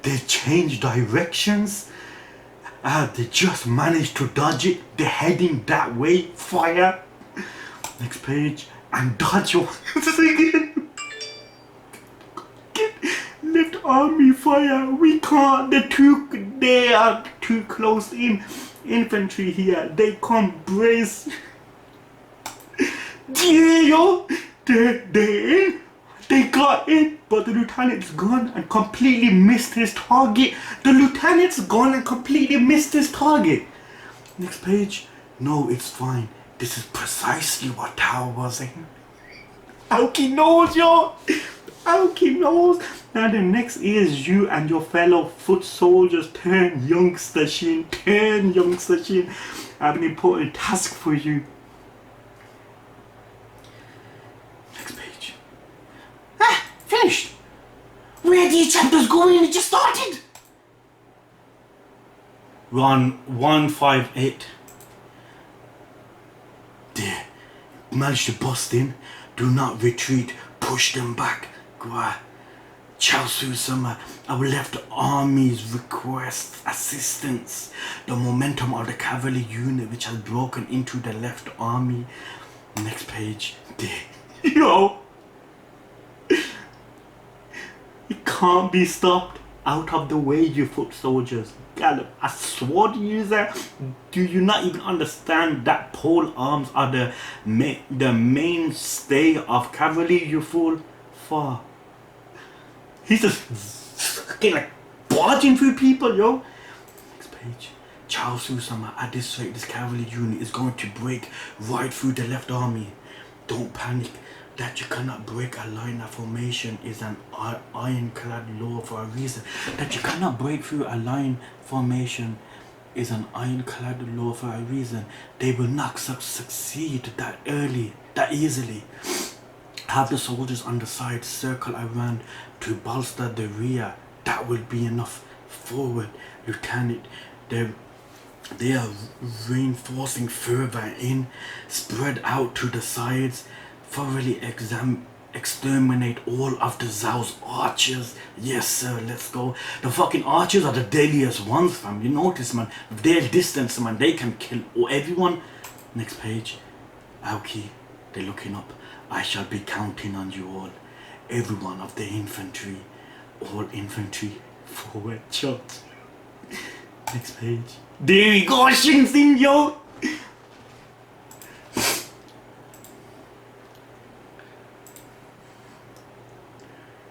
[SPEAKER 1] They change directions. They just managed to dodge it. They're heading that way. Fire. Next page. And dodge once again. Left army fire. We can't. They are too close in. Infantry here. They can't brace. Yeah, yo. They're in. They got in, but the lieutenant's gone and completely missed his target. The lieutenant's gone and completely missed his target. Next page. No, it's fine. This is precisely what Tao was saying. Ouki knows, yo. Ouki knows. Now the next is you and your fellow foot soldiers turn youngster Shin. Turn youngster Shin. I have an important task for you. Next page. Ah, finished. Where are these chapters going? It just started. Run 158. There. Managed to bust in. Do not retreat. Push them back. Chaosu Sama, our left army's request assistance. The momentum of the cavalry unit which has broken into the left army. Next page. There. Yo. It can't be stopped. Out of the way, you foot soldiers. Gallop, a sword user? Do you not even understand that pole arms are the mainstay of cavalry, you fool? Far. He's just fucking like barging through people, yo. Next page. Chaosu Sama, at this rate, this cavalry unit is going to break right through the left army. Don't panic. That you cannot break a line of formation is an ironclad law for a reason. That you cannot break through a line formation is an ironclad law for a reason. They will not succeed that easily. Have the soldiers on the side circle around to bolster the rear. That will be enough. Forward, Lieutenant. They are reinforcing further in. Spread out to the sides. Thoroughly exterminate all of the Zhao's archers. Yes sir, let's go. The fucking archers are the deadliest ones, fam. You notice, man. Their distance, man, they can kill everyone. Next page. Ouki. They're looking up. I shall be counting on you all. Every one of the infantry. All infantry. Forward charge. Next page. There we go, Shin Sin, yo!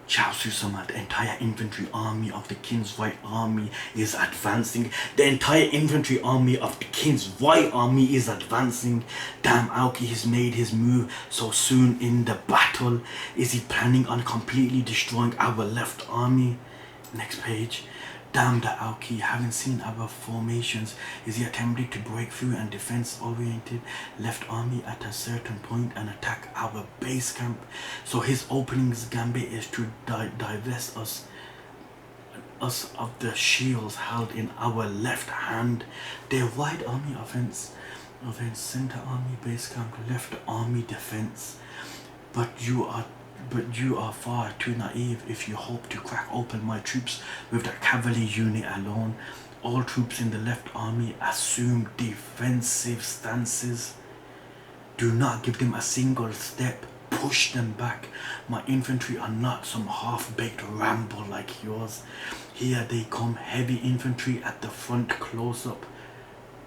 [SPEAKER 1] Chaosu-sama, the entire infantry army of the King's White Army is advancing. The entire infantry army of the King's White Army is advancing. Damn, Ouki has made his move so soon in the battle. Is he planning on completely destroying our left army? Next page. Damn the Ouki, haven't seen our formations. Is he attempting to break through and defense-oriented left army at a certain point and attack our base camp? So his opening gambit is to divest us of the shields held in our left hand. Their wide army offense, center army base camp, left army defense. But you are far too naive if you hope to crack open my troops with the cavalry unit alone. All troops in the left army assume defensive stances. Do not give them a single step. Push them back. My infantry are not some half-baked ramble like yours. Here they come, heavy infantry at the front close-up.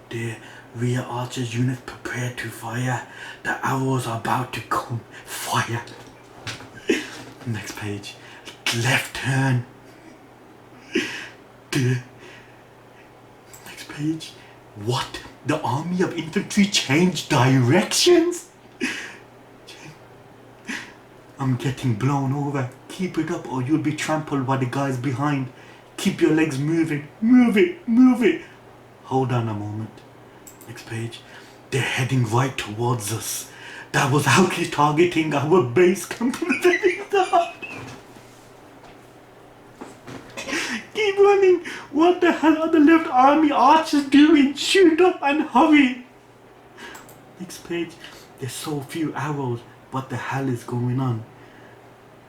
[SPEAKER 1] The rear archers unit prepare to fire. The arrows are about to come. Fire. Next page. Left turn. Next page. What? The army of infantry changed directions? I'm getting blown over. Keep it up or you'll be trampled by the guys behind. Keep your legs moving. Move it. Move it. Hold on a moment. Next page. They're heading right towards us. That was Ouki targeting our base camp. Keep running. What the hell are the left army archers doing? Shoot up and hurry. Next page. There's so few arrows. What the hell is going on?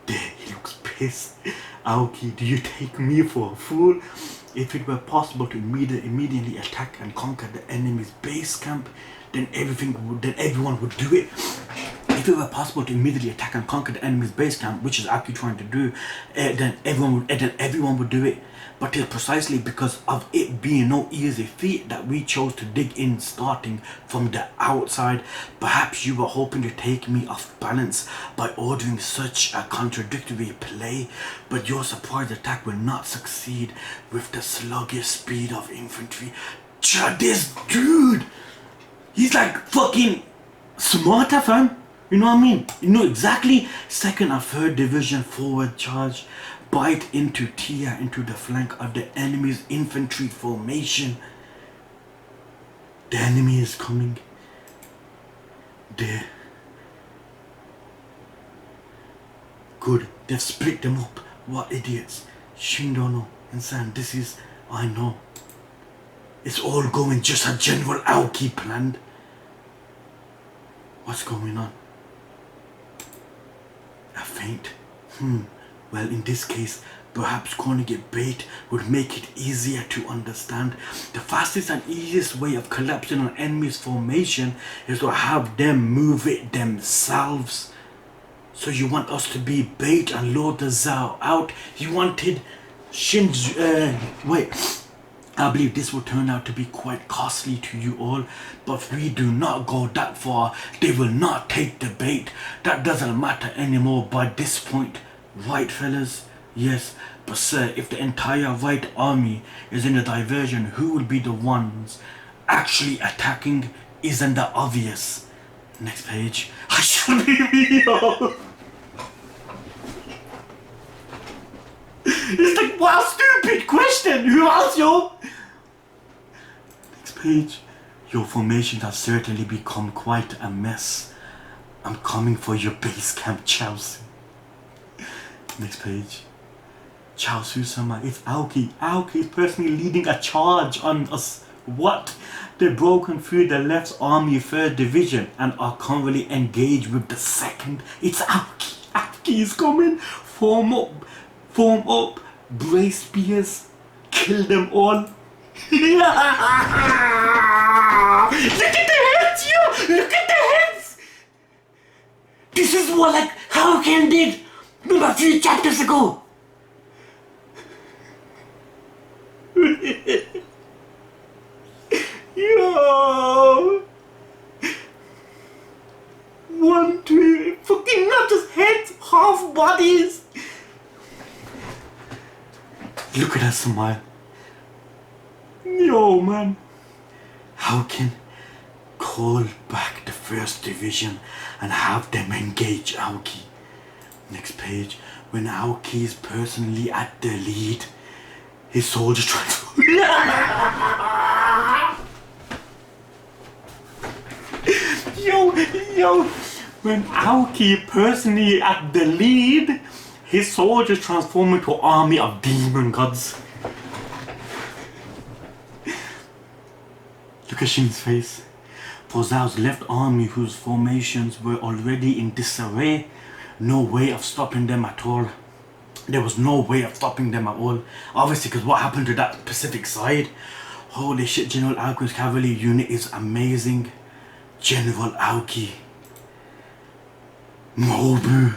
[SPEAKER 1] There, he looks pissed. Ouki, do you take me for a fool? If it were possible to immediately attack and conquer the enemy's base camp, then everyone would do it. If it were possible to immediately attack and conquer the enemy's base camp, which is Ouki trying to do, then everyone would do it. But it's precisely because of it being no easy feat that we chose to dig in, starting from the outside. Perhaps you were hoping to take me off balance by ordering such a contradictory play, but your surprise attack will not succeed with the sluggish speed of infantry. This dude, he's like fucking smarter, fam. You know what I mean? You know exactly. Second or third division forward charge. Bite into tear into the flank of the enemy's infantry formation. The enemy is coming. There. Good. They've split them up. What idiots. Shindono and San, this is, I know. It's all going just as General Ouki planned. What's going on? A feint? Well, in this case, perhaps calling it bait would make it easier to understand. The fastest and easiest way of collapsing an enemy's formation is to have them move it themselves. So you want us to be bait and lure the Zhao out? You wanted I believe this will turn out to be quite costly to you all, but if we do not go that far, they will not take the bait. That doesn't matter anymore by this point. Right, fellas? Yes, but sir, if the entire right army is in a diversion, who will be the ones actually attacking? Isn't that obvious? Next page. I should be real. It's like, wow, stupid question. Who else, yo? Next page. Your formations have certainly become quite a mess. I'm coming for your base camp, Chelsea. Next page. Chaosu-sama, it's Ouki. Ouki is personally leading a charge on us. What? They've broken through the left army 3rd division and are currently engaged with the 2nd. It's Ouki. Ouki is coming. Form up. Brace spears. Kill them all. Look at the heads, yo! Look at the heads! This is what like Houken did remember a few chapters ago. Yo! 1, 2, fucking not just heads, half bodies. Look at that smile. Yo, man. Houken call back the first division and have them engage Ouki. Next page. When Ouki is personally at the lead, his soldiers try to... Yo. When Ouki personally at the lead, his soldiers transform into an army of demon gods. Look at Shin's face. For Zhao's left army, whose formations were already in disarray, no way of stopping them at all. There was no way of stopping them at all. Obviously, because what happened to that Pacific side? Holy shit, General Aoki's cavalry unit is amazing. General Ouki. Mobu.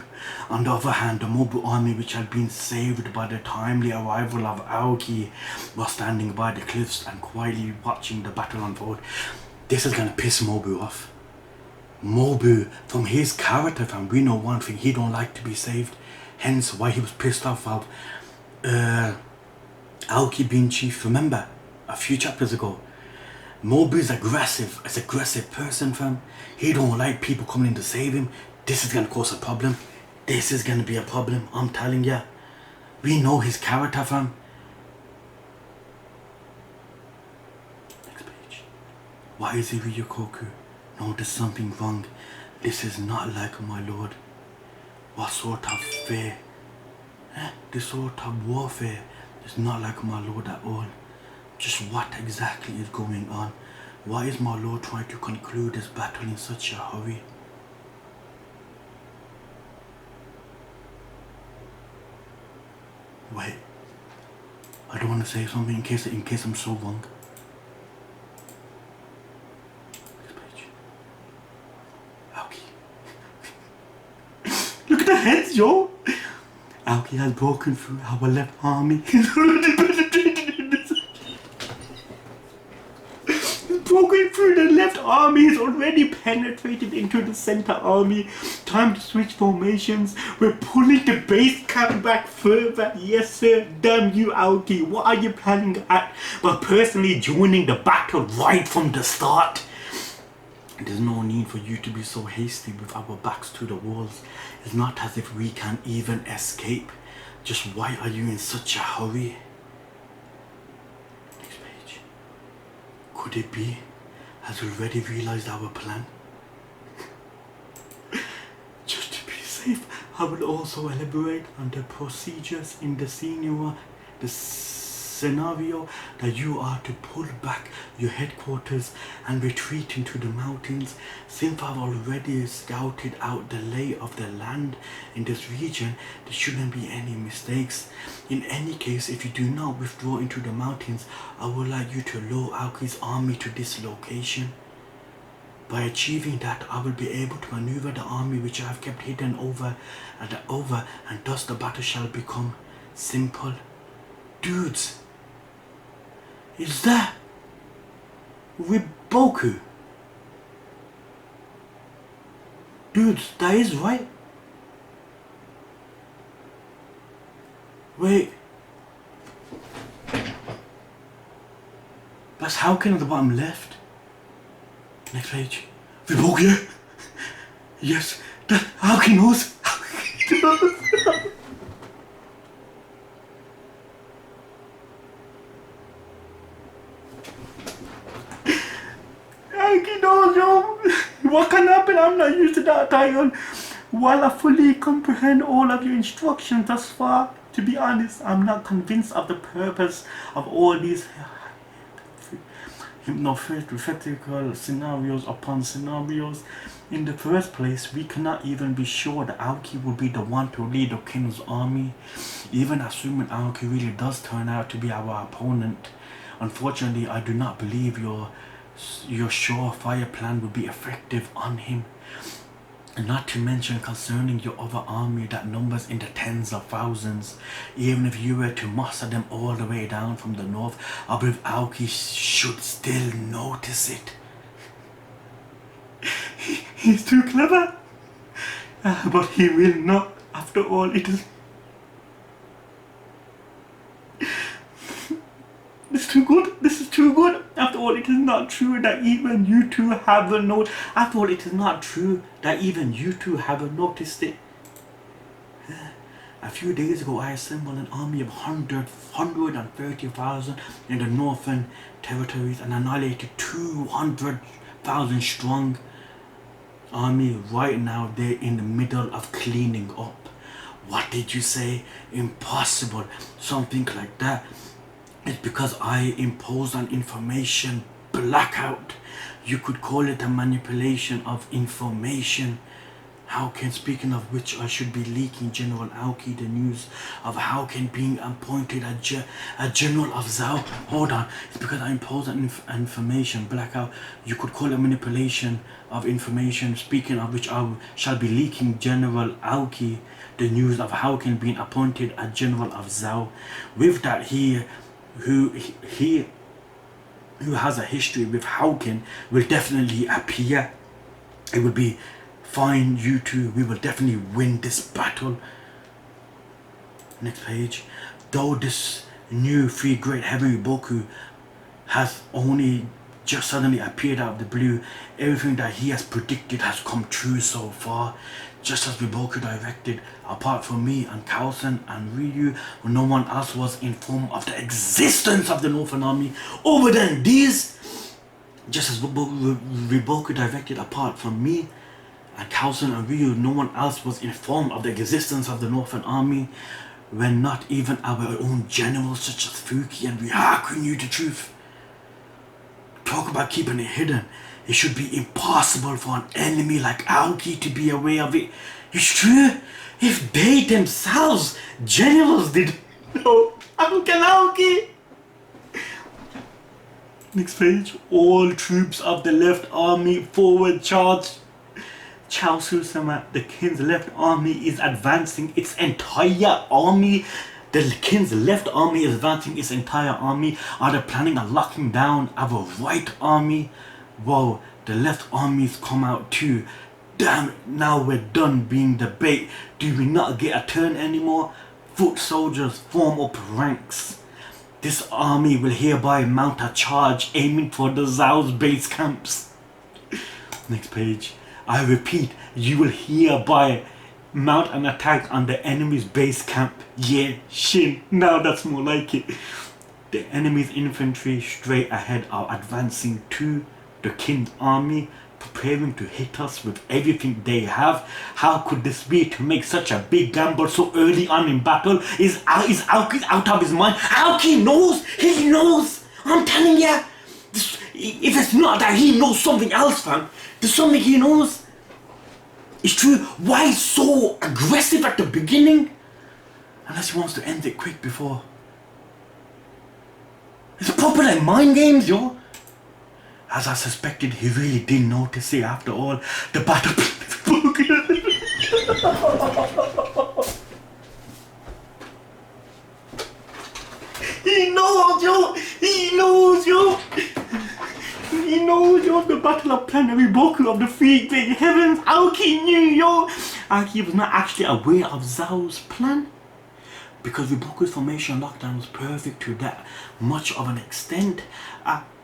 [SPEAKER 1] On the other hand, the Mobu army, which had been saved by the timely arrival of Ouki, was standing by the cliffs and quietly watching the battle unfold. This is gonna piss Mobu off. Mobu, from his character, fam, we know one thing: he don't like to be saved. Hence why he was pissed off of Ouki being chief. Remember, a few chapters ago, Mobu's aggressive. As aggressive person, fam. He don't like people coming in to save him. This is gonna cause a problem. This is gonna be a problem, I'm telling ya. We know his character, fam. Next page. Why is he with Yokoku? No, there's something wrong. This is not like my lord. What sort of fear? This sort of warfare is not like my lord at all. Just what exactly is going on? Why is my lord trying to conclude this battle in such a hurry? Wait, I don't want to say something in case I'm so wrong. Next page. Ouki. Look at the heads, yo! Ouki has broken through our left army. Broken through the left army, is already penetrated into the center army. Time to switch formations. We're pulling the base camp back further. Yes sir, damn you Ouki. What are you planning at? But personally joining the battle right from the start. There's no need for you to be so hasty with our backs to the walls. It's not as if we can even escape. Just why are you in such a hurry? Next page. Could it be? Has already realized our plan? Just to be safe, I will also elaborate on the procedures in the scenario that you are to pull back your headquarters and retreat into the mountains. Since I've already scouted out the lay of the land in this region, there shouldn't be any mistakes. In any case, if you do not withdraw into the mountains, I would like you to lure Aoki's army to this location. By achieving that, I will be able to maneuver the army which I have kept hidden over, and thus the battle shall become simple. Dudes, is that Riboku? Dudes, that is right. Wait. That's Houken at the bottom left. Next page. Riboku, yeah? Yes, that Houken knows. Houken knows. What can happen? I'm not used to that title. While I fully comprehend all of your instructions thus far, to be honest, I'm not convinced of the purpose of all these hypothetical scenarios upon scenarios. In the first place, we cannot even be sure that Ouki will be the one to lead Okino's army, even assuming Ouki really does turn out to be our opponent. Unfortunately, I do not believe your surefire plan will be effective on him. And not to mention concerning your other army that numbers in the tens of thousands, even if you were to muster them all the way down from the north, I believe Ouki should still notice it. He's too clever, but he will not. After all, it is... This is too good. This is too good. After all, it is not true that even you two haven't noticed. After all, it is not true that even you two haven't noticed it. A few days ago, I assembled an army of 130,000 in the northern territories and annihilated 200,000 strong army. Right now, they're in the middle of cleaning up. What did you say? Impossible. Something like that. It's because I imposed an information blackout. You could call it a manipulation of information. Houken, speaking of which, I should be leaking General Ouki the news of Houken being appointed a general of Zhao. Hold on, it's because I imposed an information blackout. You could call it manipulation of information. Speaking of which, I shall be leaking General Ouki the news of Houken being appointed a general of Zhao. With that, who has a history with Houken will definitely appear. It will be fine, you two, we will definitely win this battle. Next page. Though this new three great heavy Boku has only just suddenly appeared out of the blue, everything that he has predicted has come true so far. Just as Riboku directed, apart from me and Kaosen and Ryu, no one else was informed of the existence of the Northern Army other than these. Just as Riboku directed, apart from me and Kaosen and Ryu, no one else was informed of the existence of the Northern Army, when not even our own generals such as Fuki and Ryaku knew the truth. Talk about keeping it hidden. It should be impossible for an enemy like Ouki to be aware of it. It's true. If they themselves, generals, did know Ouki. Next page. All troops of the left army forward charge. Chaosu-sama, the king's left army is advancing its entire army. The king's left army is advancing its entire army. Are they planning on locking down our right army? Whoa, the left armies come out too. Damn it, now we're done being the bait. Do we not get a turn anymore? Foot soldiers, form up ranks. This army will hereby mount a charge aiming for the Zhao's base camps. Next page. I repeat, you will hereby mount an attack on the enemy's base camp. Yeah, Shin, now that's more like it. The enemy's infantry straight ahead are advancing to the king's army, preparing to hit us with everything they have. How could this be to make such a big gamble so early on in battle? Is Aoki out of his mind? Aoki knows! He knows! I'm telling ya! If it's not that he knows something else, fam, there's something he knows. It's true. Why so aggressive at the beginning? Unless he wants to end it quick before. It's proper like mind games, yo. As I suspected, he really didn't notice it after all. The battle is broken. He knows, yo. He knows, yo. He knows, yo. The battle of Planet Riboku of the Three Great Heavens. Aoki knew, yo. Aoki was not actually aware of Zhao's plan. Because Riboku's formation lockdown was perfect to that much of an extent.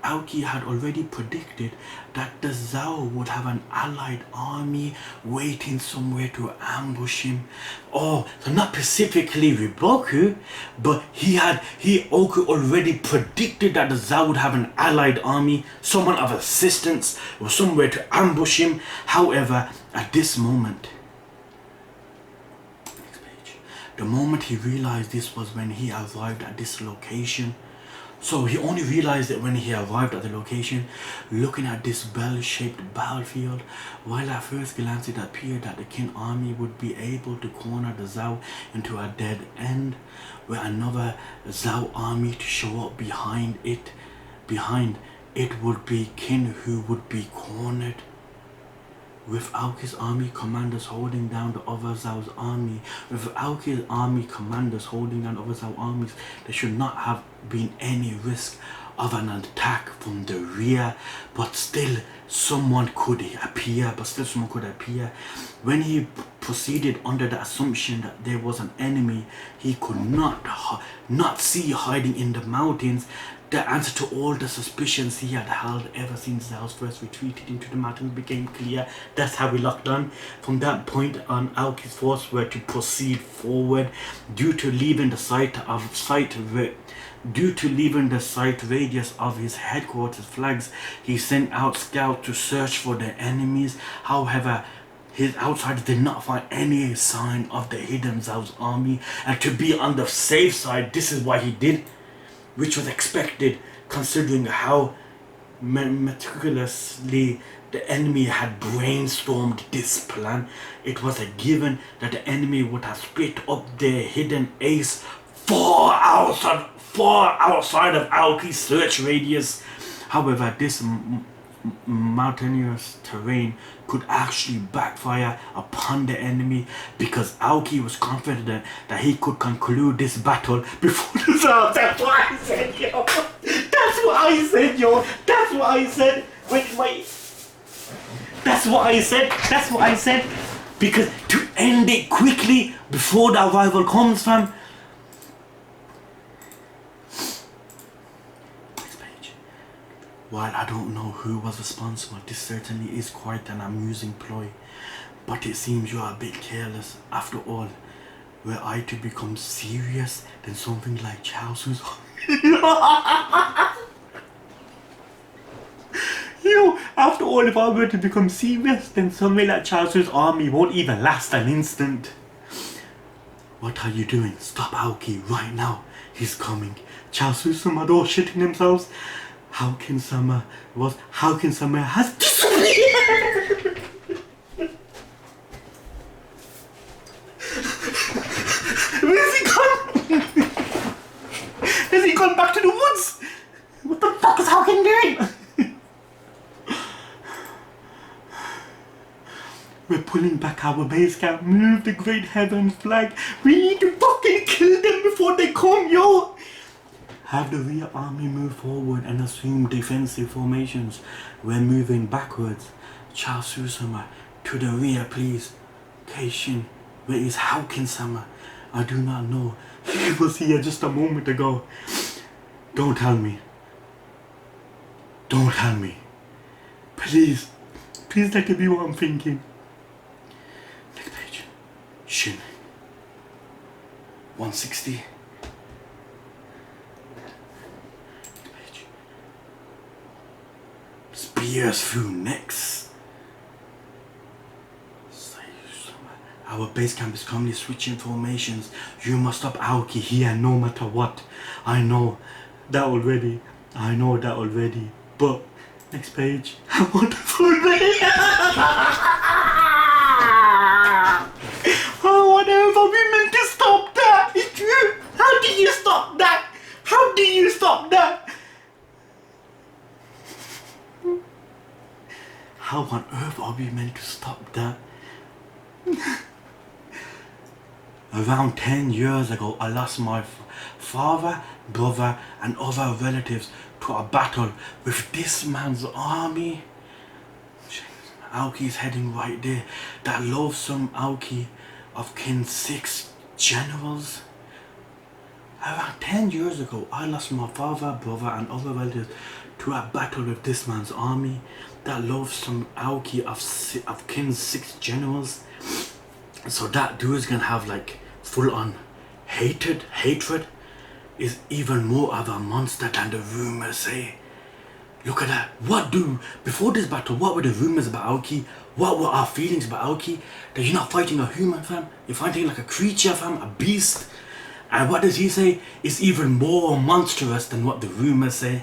[SPEAKER 1] Ouki had already predicted that the Zhao would have an allied army waiting somewhere to ambush him. Oh, so not specifically Riboku, but Ouki already predicted that the Zhao would have an allied army, someone of assistance, or somewhere to ambush him. However, at this moment, the moment he realized this was when he arrived at this location. So he only realized it when he arrived at the location, looking at this bell-shaped battlefield. While at first glance it appeared that the King army would be able to corner the Zhao into a dead end, where another Zhao army to show up behind it. Behind it would be King who would be cornered. With Ouki's army commanders holding down the other Zhao's army, with Ouki's army commanders holding down other Zhao armies, there should not have been any risk of an attack from the rear, but still someone could appear, When he proceeded under the assumption that there was an enemy he could not see hiding in the mountains, the answer to all the suspicions he had held ever since Zhao's first retreated into the mountains became clear. That's how we locked on. From that point on, Aoki's force were to proceed forward. Due to leaving the sight radius of his headquarters flags, he sent out scouts to search for the enemies. However, his outsiders did not find any sign of the hidden Zhao's army, and to be on the safe side, this is what he did, which was expected considering how meticulously the enemy had brainstormed this plan. It was a given that the enemy would have split up their hidden ace far outside of Aoki's search radius. However, this mountainous terrain could actually backfire upon the enemy because Ouki was confident that he could conclude this battle before the Zhao. That's what I said, yo. That's what I said. Wait. That's what I said. Because to end it quickly before the arrival comes, fam. While I don't know who was responsible, this certainly is quite an amusing ploy. But it seems you are a bit careless. After all, were I to become serious, then something like Chaosu's... after all, if I were to become serious, then something like Chaosu's army won't even last an instant. What are you doing? Stop Ouki right now. He's coming. Chaosu-sama all shitting themselves. Houken-sama has disappeared! Where's he gone? Has he gone back to the woods? What the fuck is Houken doing? We're pulling back our base camp. Move the Great Heaven's flag. We need to fucking kill them before they come, yo! Have the rear army move forward and assume defensive formations. We're moving backwards. Chaosu-sama, to the rear, please. Keishin, where is Houken-sama? I do not know. He was here just a moment ago. Don't tell me. Please let it be what I'm thinking. Next page. Shin. 160. Spears through necks. Our base camp is currently switching formations. You must stop Ouki here no matter what. I know that already. But next page. Wonderful day. How on earth are we meant to stop that? How do you stop that? How on earth are we meant to stop that? Around 10 years ago, I lost my father, brother, and other relatives to a battle with this man's army. Aoki is heading right there. That loathsome Aoki of kin 6 generals. Around 10 years ago, I lost my father, brother, and other relatives to a battle with this man's army. That loathsome Ouki of kin 6 generals. So that dude is gonna have like full on hatred is even more of a monster than the rumors say. Look at that. Before this battle, what were the rumors about Ouki? What were our feelings about Ouki? That you're not fighting a human, fam. You're fighting like a creature, fam, a beast. And what does he say? It's even more monstrous than what the rumors say.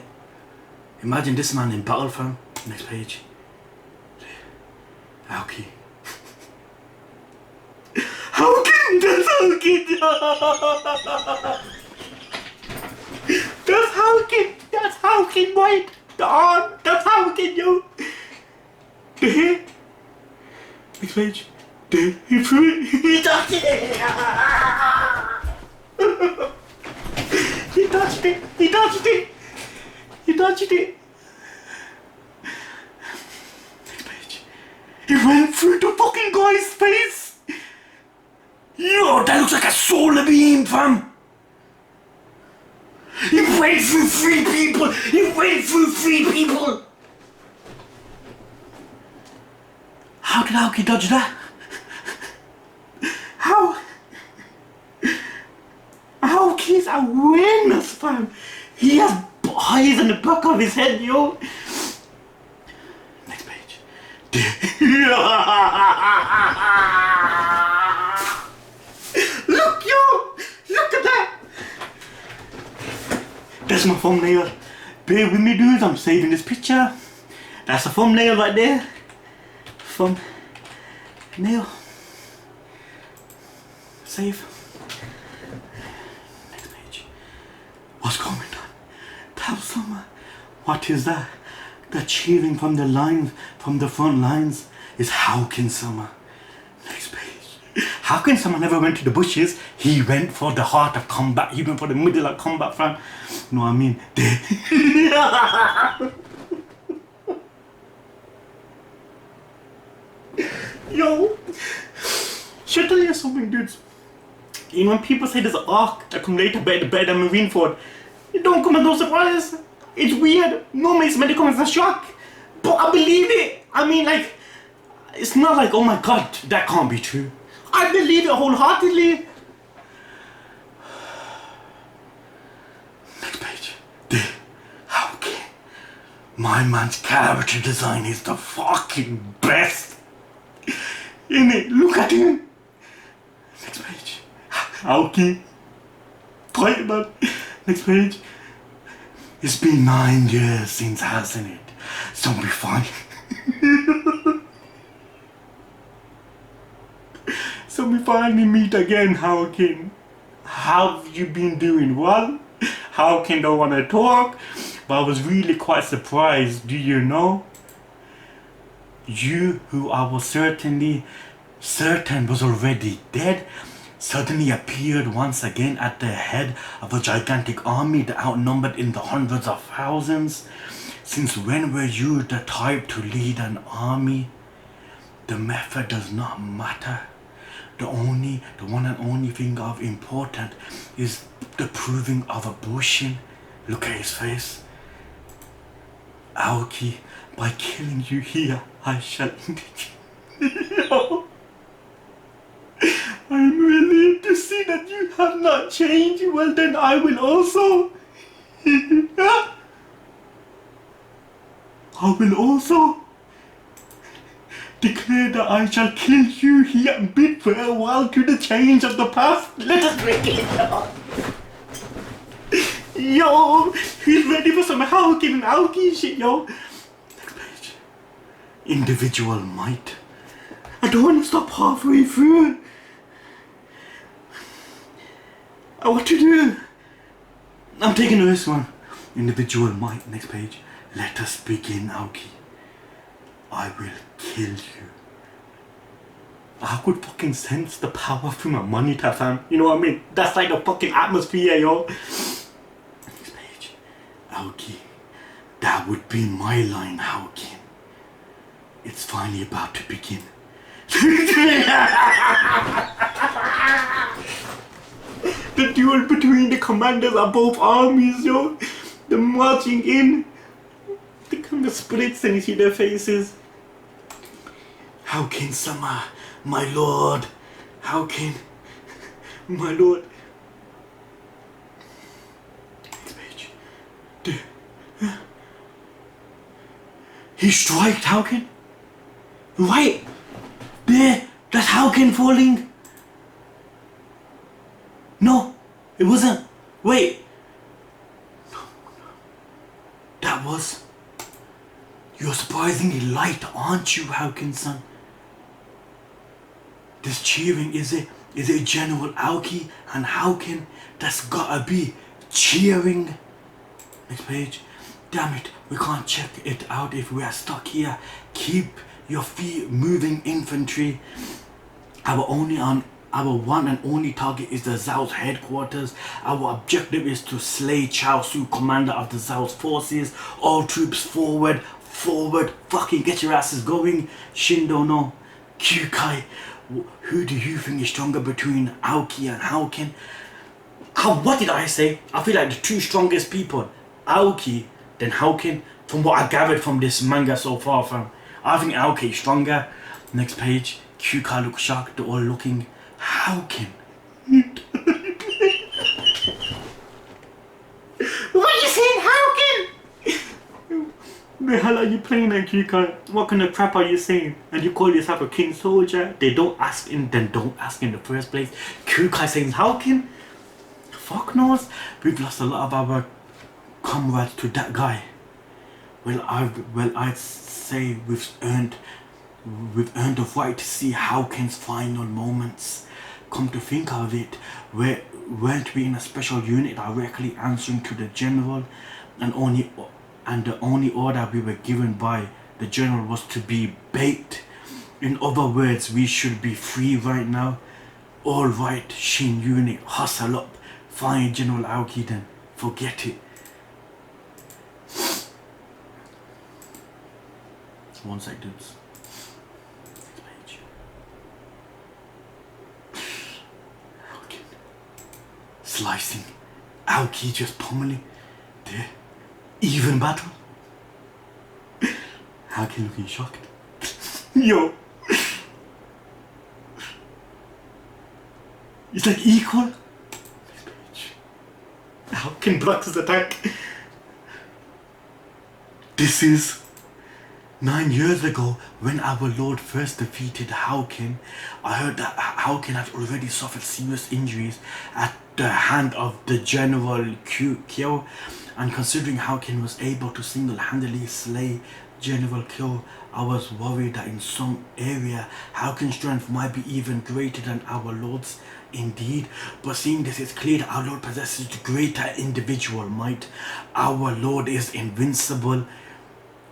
[SPEAKER 1] Imagine this man in battle, fam. Next page. Ouki. Houken! That's Houken! That's Houken, right? The arm! That's Houken, yo! The hair! Next page. He touched it! He touched it! He touched it! He touched it! Next page. He went through the fucking guy's face! Yo, that looks like a solar beam, fam! He went through 3 people! He went through 3 people! How did Ouki dodge that? How? Ouki's awareness, fam! He has eyes in the back of his head, yo! Next page. Look, yo! Look at that! That's my thumbnail. Bear with me, dudes. I'm saving this picture. That's a thumbnail right there. Thumbnail. Save. Next page. What's going on? Tell someone. What is that? The cheering from the lines, from the front lines, is Houken Summer. Next page. Houken Summer never went to the bushes. He went for the heart of combat. He went for the middle of combat, fam. You know what I mean? Yo, should I tell you something, dudes? You know when people say there's an arc that come later better than Marineford, it don't come as no surprise. It's weird. Normally it's meant to come as a shock, but I believe it. I mean, like, it's not like, oh my god, that can't be true. I believe it wholeheartedly. Next page. Okay. My man's character design is the fucking best. Innit? Look at him. Next page. Ouki. Quiet, man. Next page. It's been 9 years since, hasn't it? So be fine. So we finally meet again, Houken. How have you been doing? Well, Houken don't want to talk, but I was really quite surprised, do you know? You, who I was certainly certain was already dead, suddenly appeared once again at the head of a gigantic army that outnumbered in the hundreds of thousands. Since when were you the type to lead an army? The method does not matter. The one and only thing of important is the proving of abortion. Look at his face. Ouki, by killing you here, I shall end it. I am relieved to see that you have not changed. Well then I will also. I will also declare that I shall kill you here and bid farewell to the change of the past. Let us break it down. Yo, he's ready for some Houken and Ouki shit, yo. Next page. Individual might. I don't want to stop halfway through. What to do? I'm taking this one. Individual might. Next page. Let us begin, Ouki. I will kill you. I could fucking sense the power through my monitor, fam. You know what I mean? That's like the fucking atmosphere, yo. Next page. Ouki. That would be my line, Houken. It's finally about to begin. The duel between the commanders of both armies, yo. The marching in. The kind of splits and you see their faces. Houken Sama, my lord. Houken, my lord. Next page. He striked Houken. Right there. That's Houken falling. No, it wasn't. Wait. No. That was. You're surprisingly light, aren't you, Houken son? This cheering, is it General Ouki and Houken? That's gotta be cheering. Next page. Damn it, we can't check it out if we are stuck here. Keep your feet moving infantry. Our one and only target is the Zhao's headquarters. Our objective is to slay Chao Su, commander of the Zhao's forces. All troops forward, forward, fucking get your asses going. Shindo no Kyukai. Who do you think is stronger between Ouki and Houken? What did I say? I feel like the two strongest people, Ouki then Houken, from what I gathered from this manga so far. From I think Ouki is stronger. Next page, Kyukai looks shocked. They're all looking. Houken. What are you saying, Houken? The hell are you playing at, Kyukai? What kind of crap are you saying? And you call yourself a king soldier? They don't ask in the first place. Kyukai saying Houken? Fuck knows. We've lost a lot of our comrades to that guy. Well, I'd say we've earned the right to see Houken's final moments. Come to think of it, weren't we in a special unit directly answering to the general, and the only order we were given by the general was to be baked? In other words, we should be free right now. All right, Shin unit, hustle up, find General Ouki then. Forget it. One sec, dudes. Next page. Okay. Slicing. Ouki just pummeling. There. Even battle. Ouki looking shocked. Yo. It's like equal. Next page. Houken blocks his attack. This is 9 years ago, when our lord first defeated Houken. I heard that Houken had already suffered serious injuries at the hand of the General Kyo, and considering Houken was able to single-handedly slay General Kyo, I was worried that in some area Houken's strength might be even greater than our lord's. Indeed, but seeing this, it's clear that our lord possesses greater individual might. Our lord is invincible.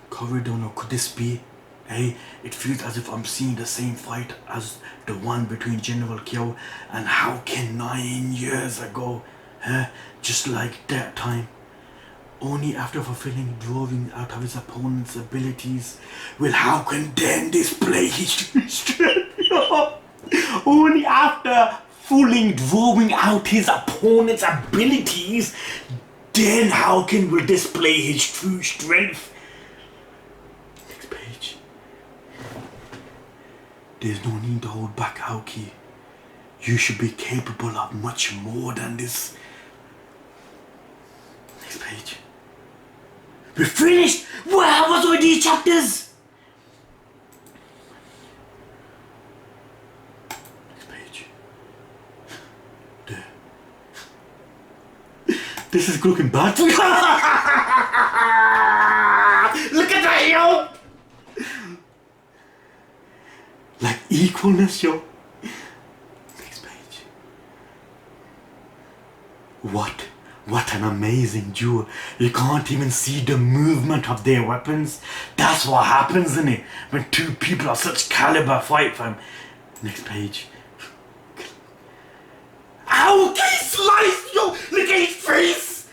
[SPEAKER 1] Corridor, could this be? Hey, it feels as if I'm seeing the same fight as the one between General Kyo and Houken 9 years ago. Just like that time. Only after fulfilling drawing out of his opponent's abilities will Houken then display his true strength. Only after fully drawing out his opponent's abilities, then Houken will display his true strength. There's no need to hold back, Ouki. You should be capable of much more than this. Next page. We're finished! Wow, what's all these chapters? Next page. There. This is looking bad. Look at that, yo! Like equalness, yo. Next page. What an amazing duel. You can't even see the movement of their weapons. That's what happens, isn't it? When two people of such caliber fight, fam. Next page. Ouki sliced, yo! Look at his face!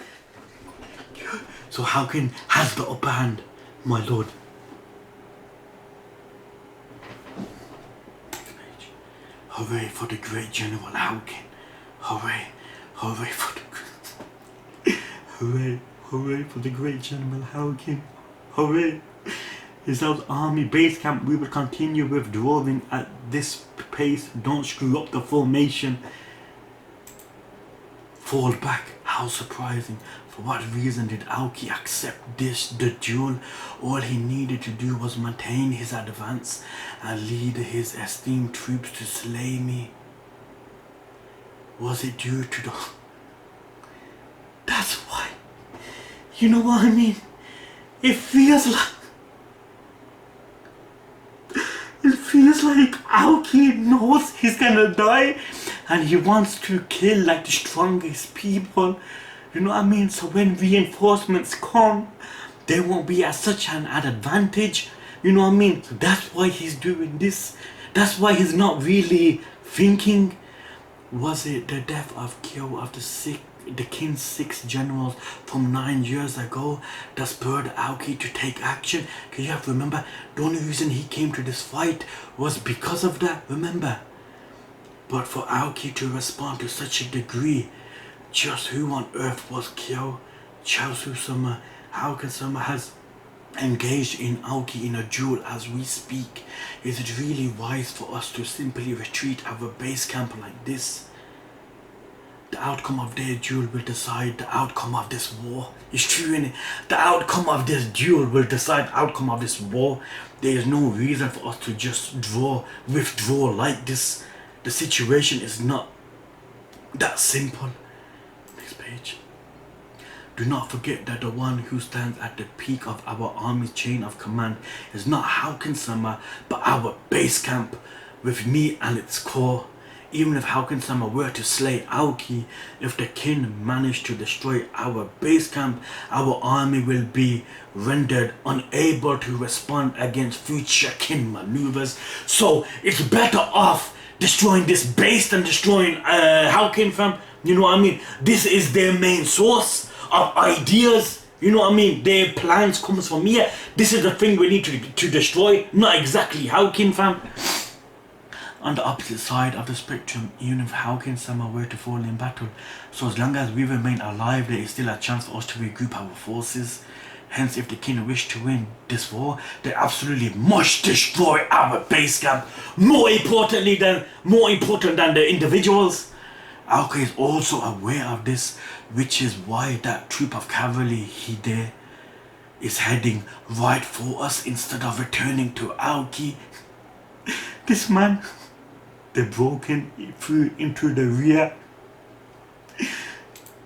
[SPEAKER 1] So Houken has the upper hand, my lord. Hooray for the great General Houken. Hooray, hooray for the hooray for the great General Houken. Hooray. His army base camp, we will continue withdrawing at this pace. Don't screw up the formation. Fall back. How surprising. For what reason did Ouki accept the duel? All he needed to do was maintain his advance and lead his esteemed troops to slay me. Was it due to the... That's why. You know what I mean? It feels like Ouki knows he's gonna die and he wants to kill like the strongest people. You know what I mean? So when reinforcements come, they won't be at such an advantage. You know what I mean? So that's why he's doing this. That's why he's not really thinking. Was it the death of Kyo of the king's 6 generals from 9 years ago that spurred Ouki to take action? Because you have to remember, the only reason he came to this fight was because of that, remember? But for Ouki to respond to such a degree, just who on earth was Kyo? Chaozu-sama, Houken-sama has engaged in Ouki in a duel as we speak. Is it really wise for us to simply retreat our base camp like this? The outcome of their duel will decide the outcome of this war. It's true, innit? The outcome of this duel will decide the outcome of this war. There is no reason for us to just withdraw like this. The situation is not that simple. Next page. Do not forget that the one who stands at the peak of our army's chain of command is not Houken-sama, but our base camp, with me and its core. Even if Houken-sama were to slay Ouki, if the kin managed to destroy our base camp, our army will be rendered unable to respond against future kin maneuvers. So it's better off destroying this base than destroying Houken, fam. You know what I mean? This is their main source of ideas. You know what I mean? Their plans comes from here. This is the thing we need to destroy, not exactly Houken, fam. On the opposite side of the spectrum, even if Houken-sama were to fall in battle, so as long as we remain alive, there is still a chance for us to regroup our forces. Hence, if the king wish to win this war, they absolutely must destroy our base camp. More important than the individuals. Ouki is also aware of this, which is why that troop of cavalry he there is heading right for us instead of returning to Ouki. This man, they broken through into the rear.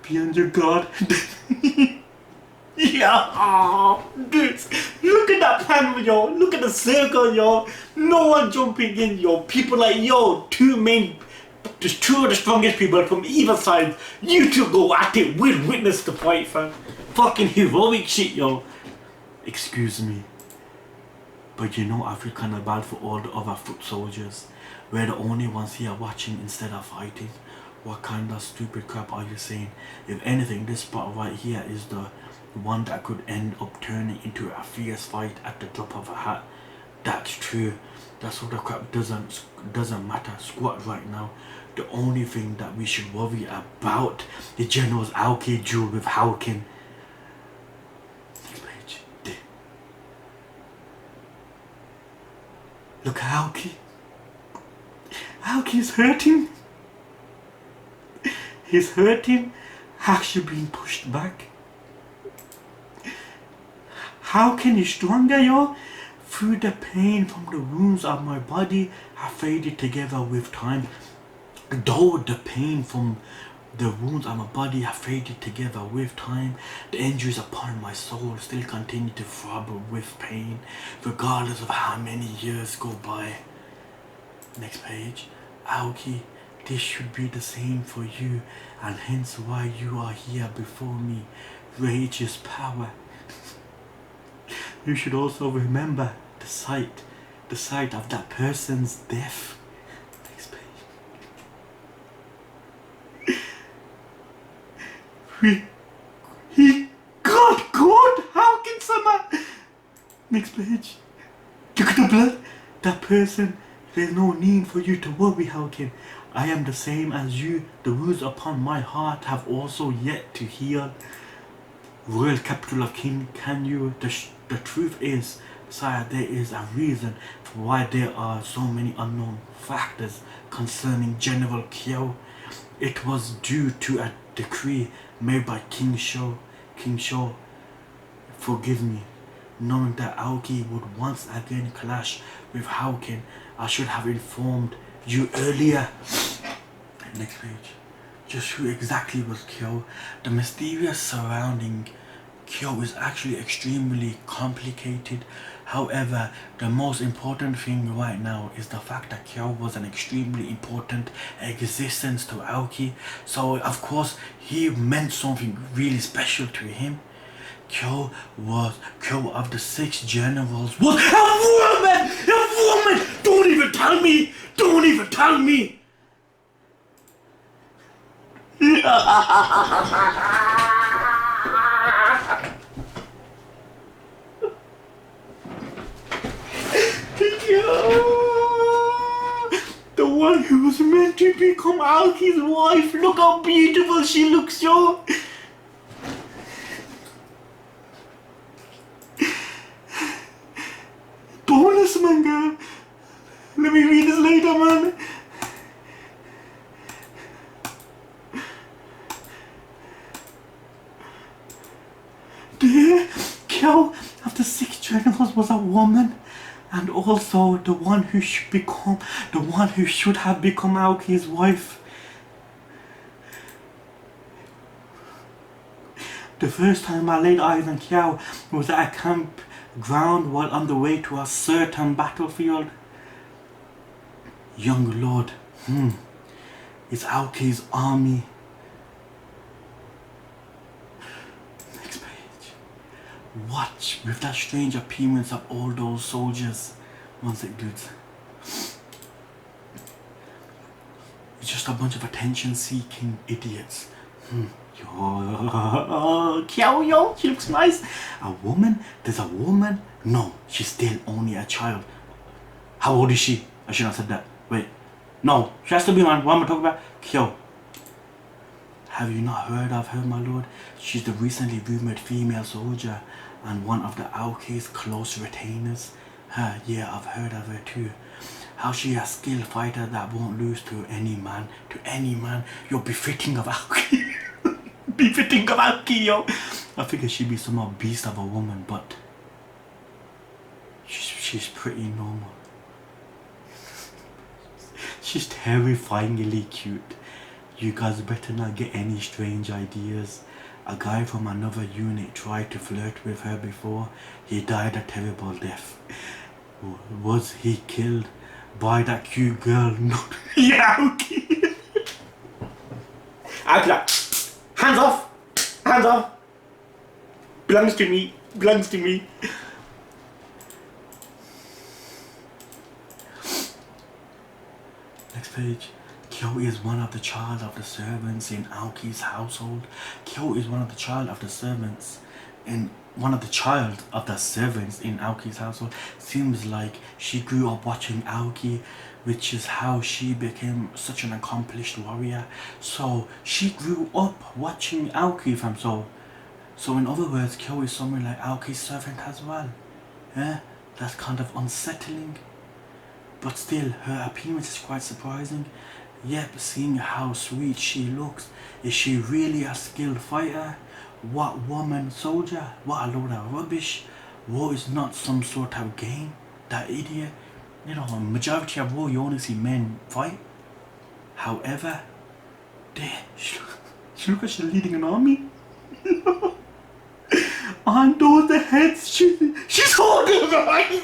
[SPEAKER 1] Beyond your guard. Yeah, oh, dude, look at that panel, yo. Look at the circle, yo. No one jumping in, yo. People like, yo, just two of the strongest people from either side. You two go at it. We'll witness the fight, fam. Fucking heroic shit, yo. Excuse me, but you know I feel kind of bad for all the other foot soldiers. We're the only ones here watching instead of fighting. What kind of stupid crap are you saying? If anything, this spot right here is the one that could end up turning into a fierce fight at the drop of a hat. That's true. That sort of crap doesn't matter squat right now. The only thing that we should worry about the General's Ouki duel with Houken. Next page. Look at Ouki. Ouki's hurting. He's hurting. Actually being pushed back. Houken is stronger, yo. Through the pain from the wounds of my body have faded together with time. Though the pain from the wounds of my body have faded together with time, the injuries upon my soul still continue to throb with pain, regardless of how many years go by. Next page. Ouki, this should be the same for you, and hence why you are here before me. Rage is power. You should also remember the sight of that person's death. Next page. He got God. Houken-sama. Next page. Look at the blood. That person. There's no need for you to worry, Houken. I am the same as you. The wounds upon my heart have also yet to heal. Royal capital of King Kanyu. The truth is, sire, there is a reason for why there are so many unknown factors concerning General Kyo. It was due to a decree made by King Sho. Forgive me. Knowing that Ouki would once again clash with Houken, I should have informed you earlier. Next page. Just who exactly was Kyo? The mysterious surrounding Kyo is actually extremely complicated. However, the most important thing right now is the fact that Kyo was an extremely important existence to Ouki. So of course he meant something really special to him. Kyo of the 6 generals was a woman! A woman! Don't even tell me! Don't even tell me! The one who was meant to become Aoki's wife. Look how beautiful she looks, yo! Bonus manga! Let me read this later, man. The Kyo of the 6 generals was a woman, and also the one who should have become Aoki's wife. The first time I laid eyes on Kyo was at a campground while on the way to a certain battlefield. Young lord, it's Aoki's army. Next page. Watch with that strange appearance of all those soldiers. One sec, dudes. It's just a bunch of attention-seeking idiots. Yo, she looks nice. A woman? There's a woman? No, she's still only a child. How old is she? I should not have said that. Wait. No, she has to be one. What am I talking about? Kyo. Have you not heard of her, my lord? She's the recently rumored female soldier and one of the Aoki's close retainers. Yeah, I've heard of her too. How she a skilled fighter that won't lose to any man. To any man. You're befitting of Aoki. Befitting of Aoki, yo. I figured she'd be some more beast of a woman, but she's pretty normal. She's terrifyingly cute. You guys better not get any strange ideas. A guy from another unit tried to flirt with her before. He died a terrible death. Was he killed by that cute girl? Not Aoki. Aoki, hands off! Hands off! Belongs to me. Belongs to me. Next page. Kyo is one of the child of the servants in Aoki's household. Kyo is one of the child of the servants in Aoki's household. Seems like she grew up watching Aoki, which is how she became such an accomplished warrior. So she grew up watching Aoki from so in other words, Kyo is somewhere like Aoki's servant as well. Yeah, that's kind of unsettling. But still, her appearance is quite surprising. Yep, seeing how sweet she looks. Is she really a skilled fighter? What woman soldier? What a load of rubbish. War is not some sort of game. That idiot. You know, a majority of war you only see men fight. However, there, she look like she's leading an army. Aren't those the heads? She's holding right.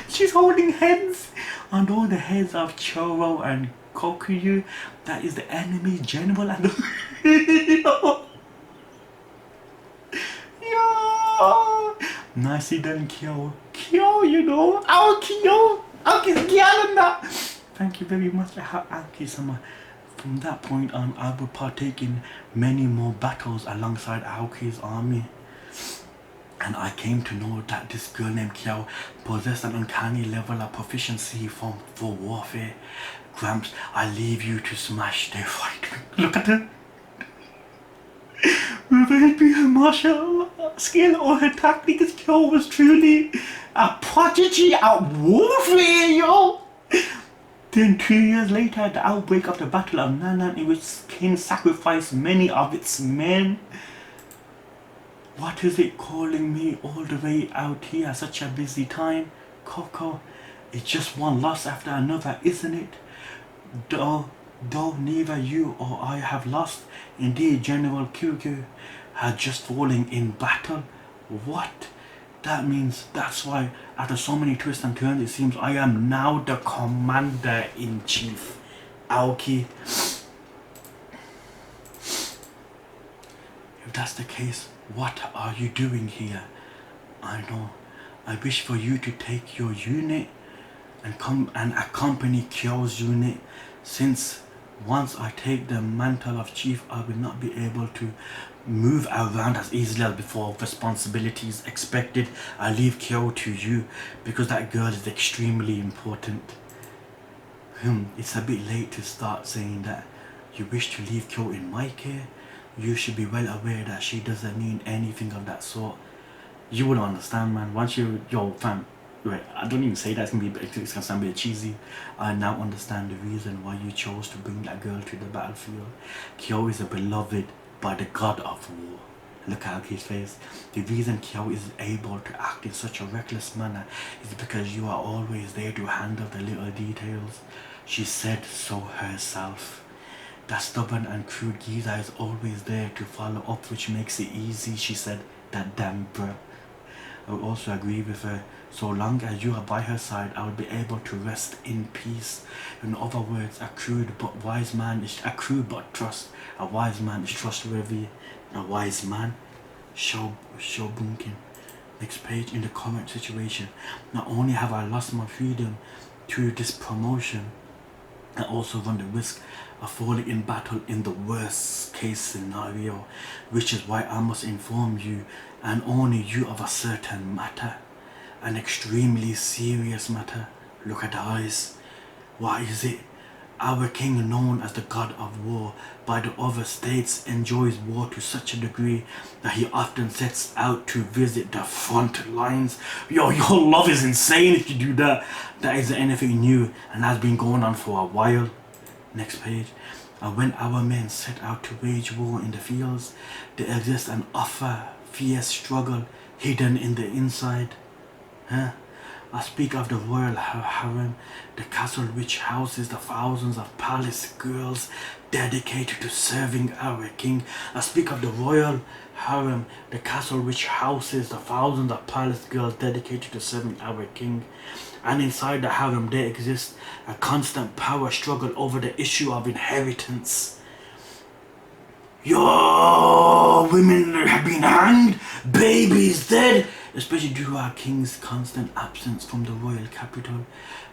[SPEAKER 1] She's holding heads. And all the heads of Choro and Kokuyu. That is the enemy general and Yo. Nicely done, Kyo. Kyo, you know. Aoki, yo. Aoki's gyal. Thank you very much, Aoki-sama. From that point on, I will partake in many more battles alongside Aoki's army. And I came to know that this girl named Kyo possessed an uncanny level of proficiency for warfare. Gramps, I leave you to smash their fight. Look at her. Whether it be her martial skill or her tactics, Kyo was truly a prodigy at warfare, yo! Then 2 years later, at the outbreak of the Battle of Nanan, in which King sacrificed many of its men. What is it calling me all the way out here at such a busy time? Coco, it's just one loss after another, isn't it? Though neither you or I have lost. Indeed, General Kyugyu had just fallen in battle. What? That means that's why, after so many twists and turns, it seems I am now the Commander-in-Chief. Aoki. If that's the case, what are you doing here? I know. I wish for you to take your unit and come and accompany Kyo's unit, since once I take the mantle of chief, I will not be able to move around as easily as before. Responsibilities expected. I leave Kyo to you because that girl is extremely important. It's a bit late to start saying that you wish to leave Kyo in my care. You should be well aware that she doesn't mean anything of that sort. You would understand, man. Once yo fam, right, I don't even say that, it's gonna sound a bit cheesy. I now understand the reason why you chose to bring that girl to the battlefield. Kyo is a beloved by the god of war. Look at his face. The reason Kyo is able to act in such a reckless manner is because you are always there to handle the little details. She said so herself. That stubborn and crude geezer is always there to follow up, which makes it easy, she said. That damn bruh. I would also agree with her. So long as you are by her side, I will be able to rest in peace. In other words, a crude but trust. A wise man is trustworthy. A wise man, Shobunkin. Next page. In the current situation, not only have I lost my freedom through this promotion, I also run the risk of falling in battle in the worst case scenario, which is why I must inform you and only you of a certain matter, an extremely serious matter. Look at the eyes. What is it? Our king, known as the god of war by the other states, enjoys war to such a degree that he often sets out to visit the front lines. Yo, your love is insane if you do that. That isn't anything new and has been going on for a while. Next page. And when our men set out to wage war in the fields, there exists an often fierce struggle hidden in the inside. I speak of the royal harem, the castle which houses the thousands of palace girls dedicated to serving our king. I speak of the royal harem, the castle which houses the thousands of palace girls dedicated to serving our king. And inside the harem there exists a constant power struggle over the issue of inheritance. Yo, women have been hanged, babies dead, especially due to our king's constant absence from the royal capital.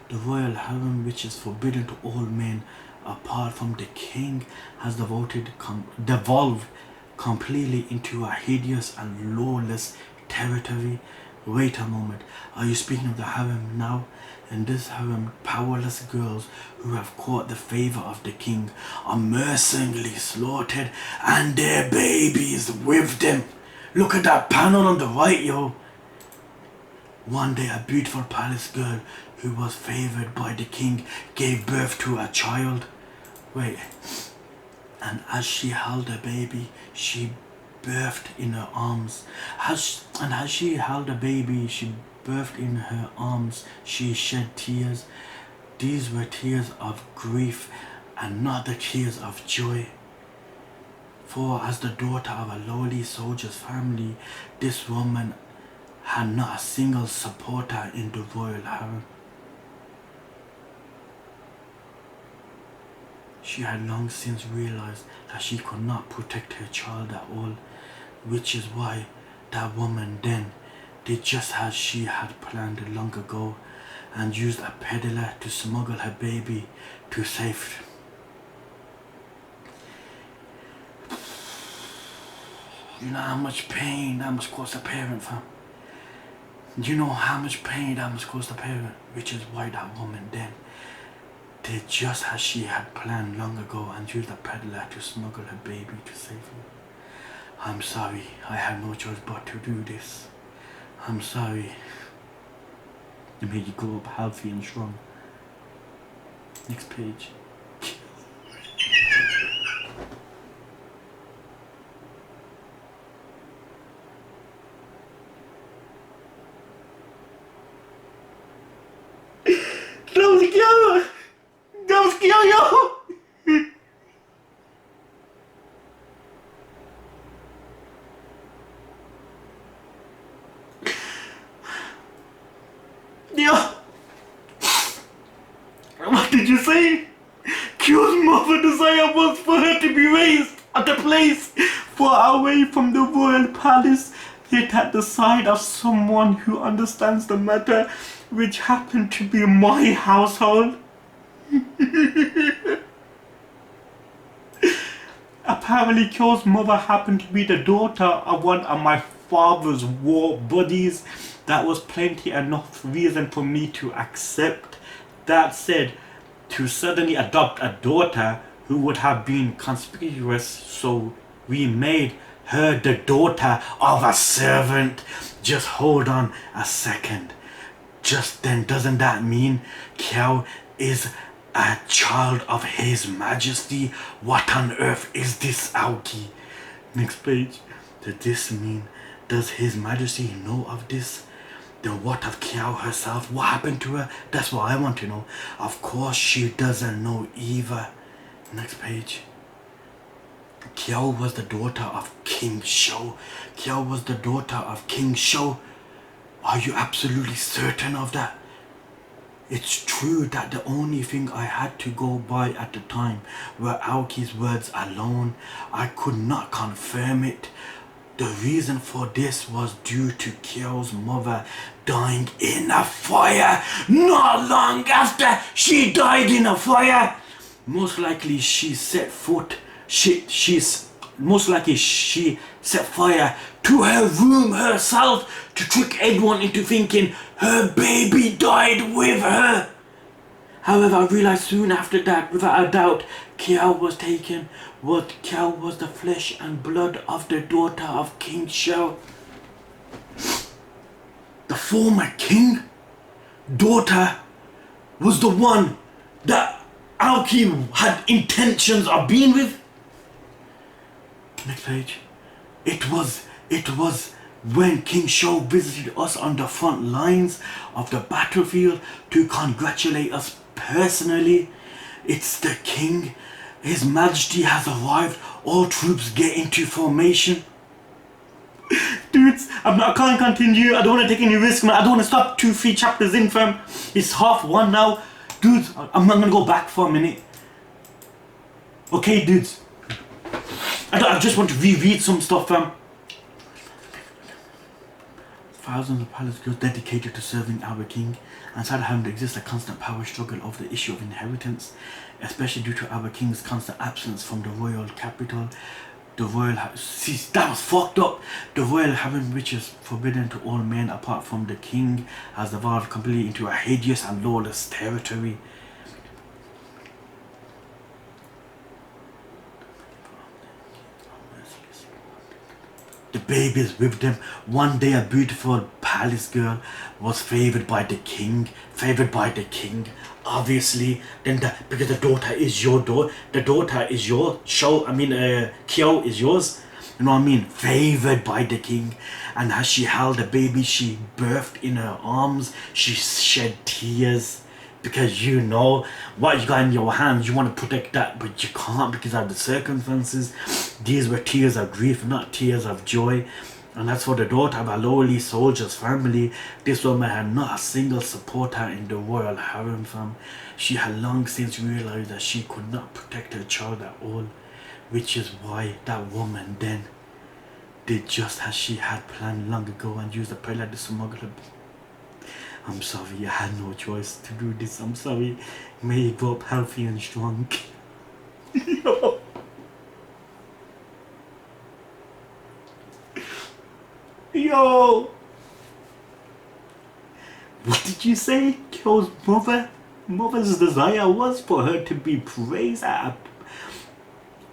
[SPEAKER 1] The royal harem, which is forbidden to all men apart from the king, has devolved completely into a hideous and lawless territory. Wait a moment, are you speaking of the harem now? In this harem, powerless girls who have caught the favor of the king are mercilessly slaughtered, and their babies with them. Look at that panel on the right, yo. One day, a beautiful palace girl who was favored by the king gave birth to a child. Wait. And as she held the baby, she birthed in her arms. As she held the baby, she birthed in her arms, she shed tears. These were tears of grief and not the tears of joy. For as the daughter of a lowly soldier's family, this woman had not a single supporter in the royal harem. She had long since realized that she could not protect her child at all, which is why that woman then did just as she had planned long ago and used a peddler to smuggle her baby to safety. You know how much pain that must cause a parent, fam? You know how much pain that must cause the parent, which is why that woman then did just as she had planned long ago and used a peddler to smuggle her baby to safety. I'm sorry, I had no choice but to do this. I'm sorry. It made you grow up healthy and strong. Next page. That was cute, yo! What did you say? Q's mother desire was for her to be raised at the place far away from the royal palace, yet at the side of someone who understands the matter, which happened to be my household. Apparently, Kyo's mother happened to be the daughter of one of my father's war buddies. That was plenty enough reason for me to accept. That said, to suddenly adopt a daughter who would have been conspicuous, so we made her the daughter of a servant. Just hold on a second. Just then, doesn't that mean Kyo is a child of His Majesty? What on earth is this, Ouki? Next page. Does His Majesty know of this? Then what of Kyo herself? What happened to her? That's what I want to know. Of course she doesn't know either. Next page. Kyo was the daughter of King Shou. Kyo was the daughter of King Shou. Are you absolutely certain of that? It's true that the only thing I had to go by at the time were Aoki's words alone. I could not confirm it. The reason for this was due to Kyo's mother dying in a fire. Not long after she died in a fire. Most likely she set fire to her room herself to trick everyone into thinking her baby died with her. However, I realized soon after that, without a doubt, Kyo was the flesh and blood of the daughter of King Shou. The former king daughter was the one that Ouki had intentions of being with. Next page. It was when King Shou visited us on the front lines of the battlefield to congratulate us personally. It's the king. His Majesty has arrived. All troops get into formation. Dudes, I can't continue. I don't want to take any risk, man. I don't want to stop 2-3 chapters in, fam. It's 1:30 now. Dudes, I'm not going to go back for a minute. Okay, dudes. I just want to reread some stuff, fam. Thousands of palace girls dedicated to serving our king, and sad how there exists a constant power struggle over the issue of inheritance, especially due to our king's constant absence from the royal capital. The royal see, that was fucked up. The royal harem, which is forbidden to all men apart from the king, has evolved completely into a hideous and lawless territory. The babies with them. One day a beautiful palace girl was favored by the king. Obviously, then because the daughter is your daughter, the daughter is your Kyo is yours. You know what I mean? Favored by the king. And as she held the baby she birthed in her arms, she shed tears. Because you know what you got in your hands, you want to protect that, but you can't because of the circumstances. These were tears of grief, not tears of joy. And as for the daughter of a lowly soldier's family, this woman had not a single supporter in the royal harem fam. She had long since realized that she could not protect her child at all, which is why that woman then did just as she had planned long ago and used the pillar to smuggle her. I'm sorry, I had no choice to do this. I'm sorry. May you go up healthy and strong. Yo. Yo. What did you say? Kyo's mother's desire was for her to be praised at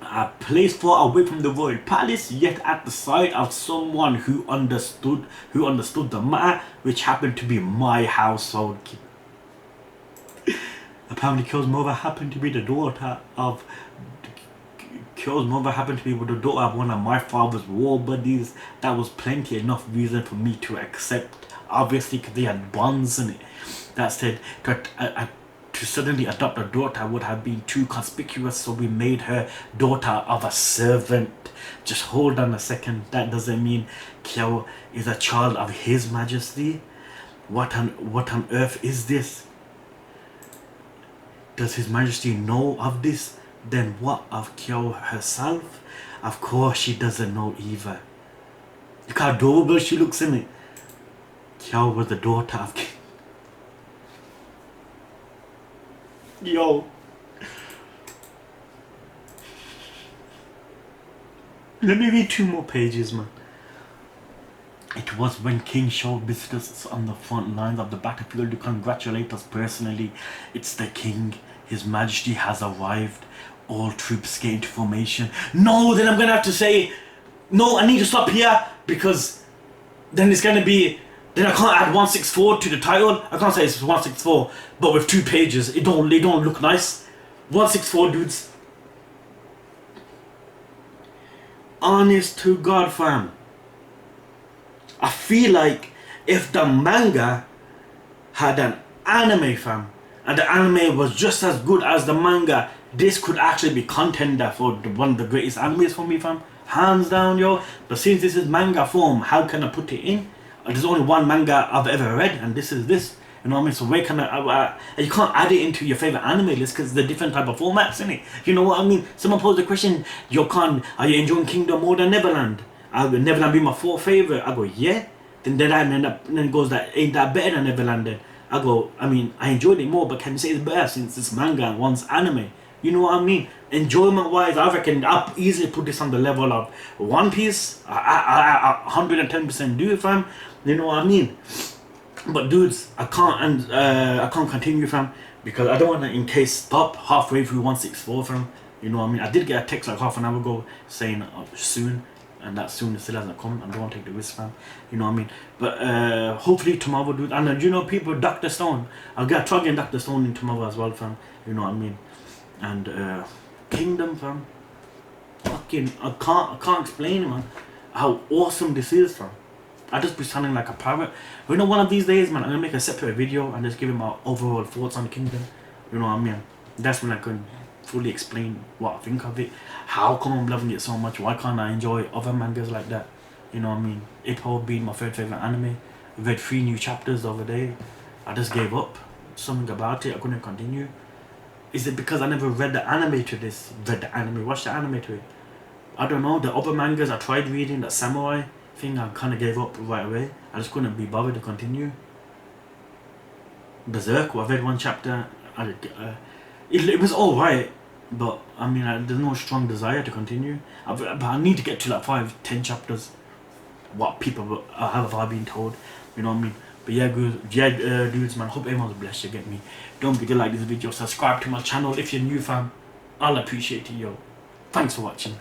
[SPEAKER 1] a place far away from the royal palace, yet at the side of someone who understood the matter, which happened to be my household. Apparently Kyo's mother happened to be the daughter of one of my father's war buddies. That was plenty enough reason for me to accept, obviously, because they had bonds in it. That said, to suddenly adopt a daughter would have been too conspicuous, so we made her daughter of a servant. Just hold on a second. That doesn't mean Kyo is a child of His Majesty. What on earth is this? Does His Majesty know of this? Then what of Kyo herself? Of course she doesn't know either. Look how adorable she looks in it. Xiao was the daughter of king. Yo. Let me read 2 more pages, man. It was when King Xiao visited us on the front lines of the battlefield to congratulate us personally. It's the king. His Majesty has arrived. All troops get into formation. No, then I'm gonna have to say, no, I need to stop here because then it's gonna be, then I can't add 164 to the title. I can't say it's 164, but with 2 pages, they don't look nice. 164, dudes. Honest to God, fam. I feel like if the manga had an anime, fam, and the anime was just as good as the manga, this could actually be contender for one of the greatest animes for me, fam. Hands down, yo. But since this is manga form, how can I put it in? There's only one manga I've ever read, and this is this. You know what I mean? So where can you can't add it into your favorite anime list because the different type of formats in it. You know what I mean? Someone posed the question, are you enjoying Kingdom more than Neverland? Neverland be my 4th favorite. I go, yeah. Then it goes that ain't that better than Neverland then? I go, I mean, I enjoyed it more, but can you say it's better since it's manga and one's anime? You know what I mean? Enjoyment wise, I reckon I'll easily put this on the level of One Piece. I 110% do it, fam. You know what I mean? But dudes, I can't continue, fam, because I don't want to in case stop halfway through 164, fam. You know what I mean? I did get a text like half an hour ago saying soon, and that soon still hasn't come. I don't want to take the risk, fam. You know what I mean? But hopefully tomorrow, dude. And you know, people, Dr. Stone. I'll try getting Dr. Stone in tomorrow as well, fam. You know what I mean? And Kingdom, fam. Fucking, I can't explain it, man. How awesome this is, fam. I just be sounding like a pirate. You know, one of these days, man, I'm gonna make a separate video and just give him my overall thoughts on Kingdom. You know what I mean? That's when I can fully explain what I think of it. How come I'm loving it so much? Why can't I enjoy other mangas like that? You know what I mean? Ippo being my 3rd favorite anime. I read 3 new chapters the other day. I just gave up. Something about it, I couldn't continue. Is it because I never read the anime to this? Watched the anime to it? I don't know. The other mangas I tried reading, the samurai thing, I kind of gave up right away. I just couldn't be bothered to continue. Berserk, I read 1 chapter. It was alright, but I mean, there's no strong desire to continue. But I need to get to like 5-10 chapters. What people have I been told? You know what I mean? But yeah, dudes, man, hope everyone's blessed, you get me. Don't forget to like this video, subscribe to my channel if you're new, fam. I'll appreciate it, yo. Thanks for watching.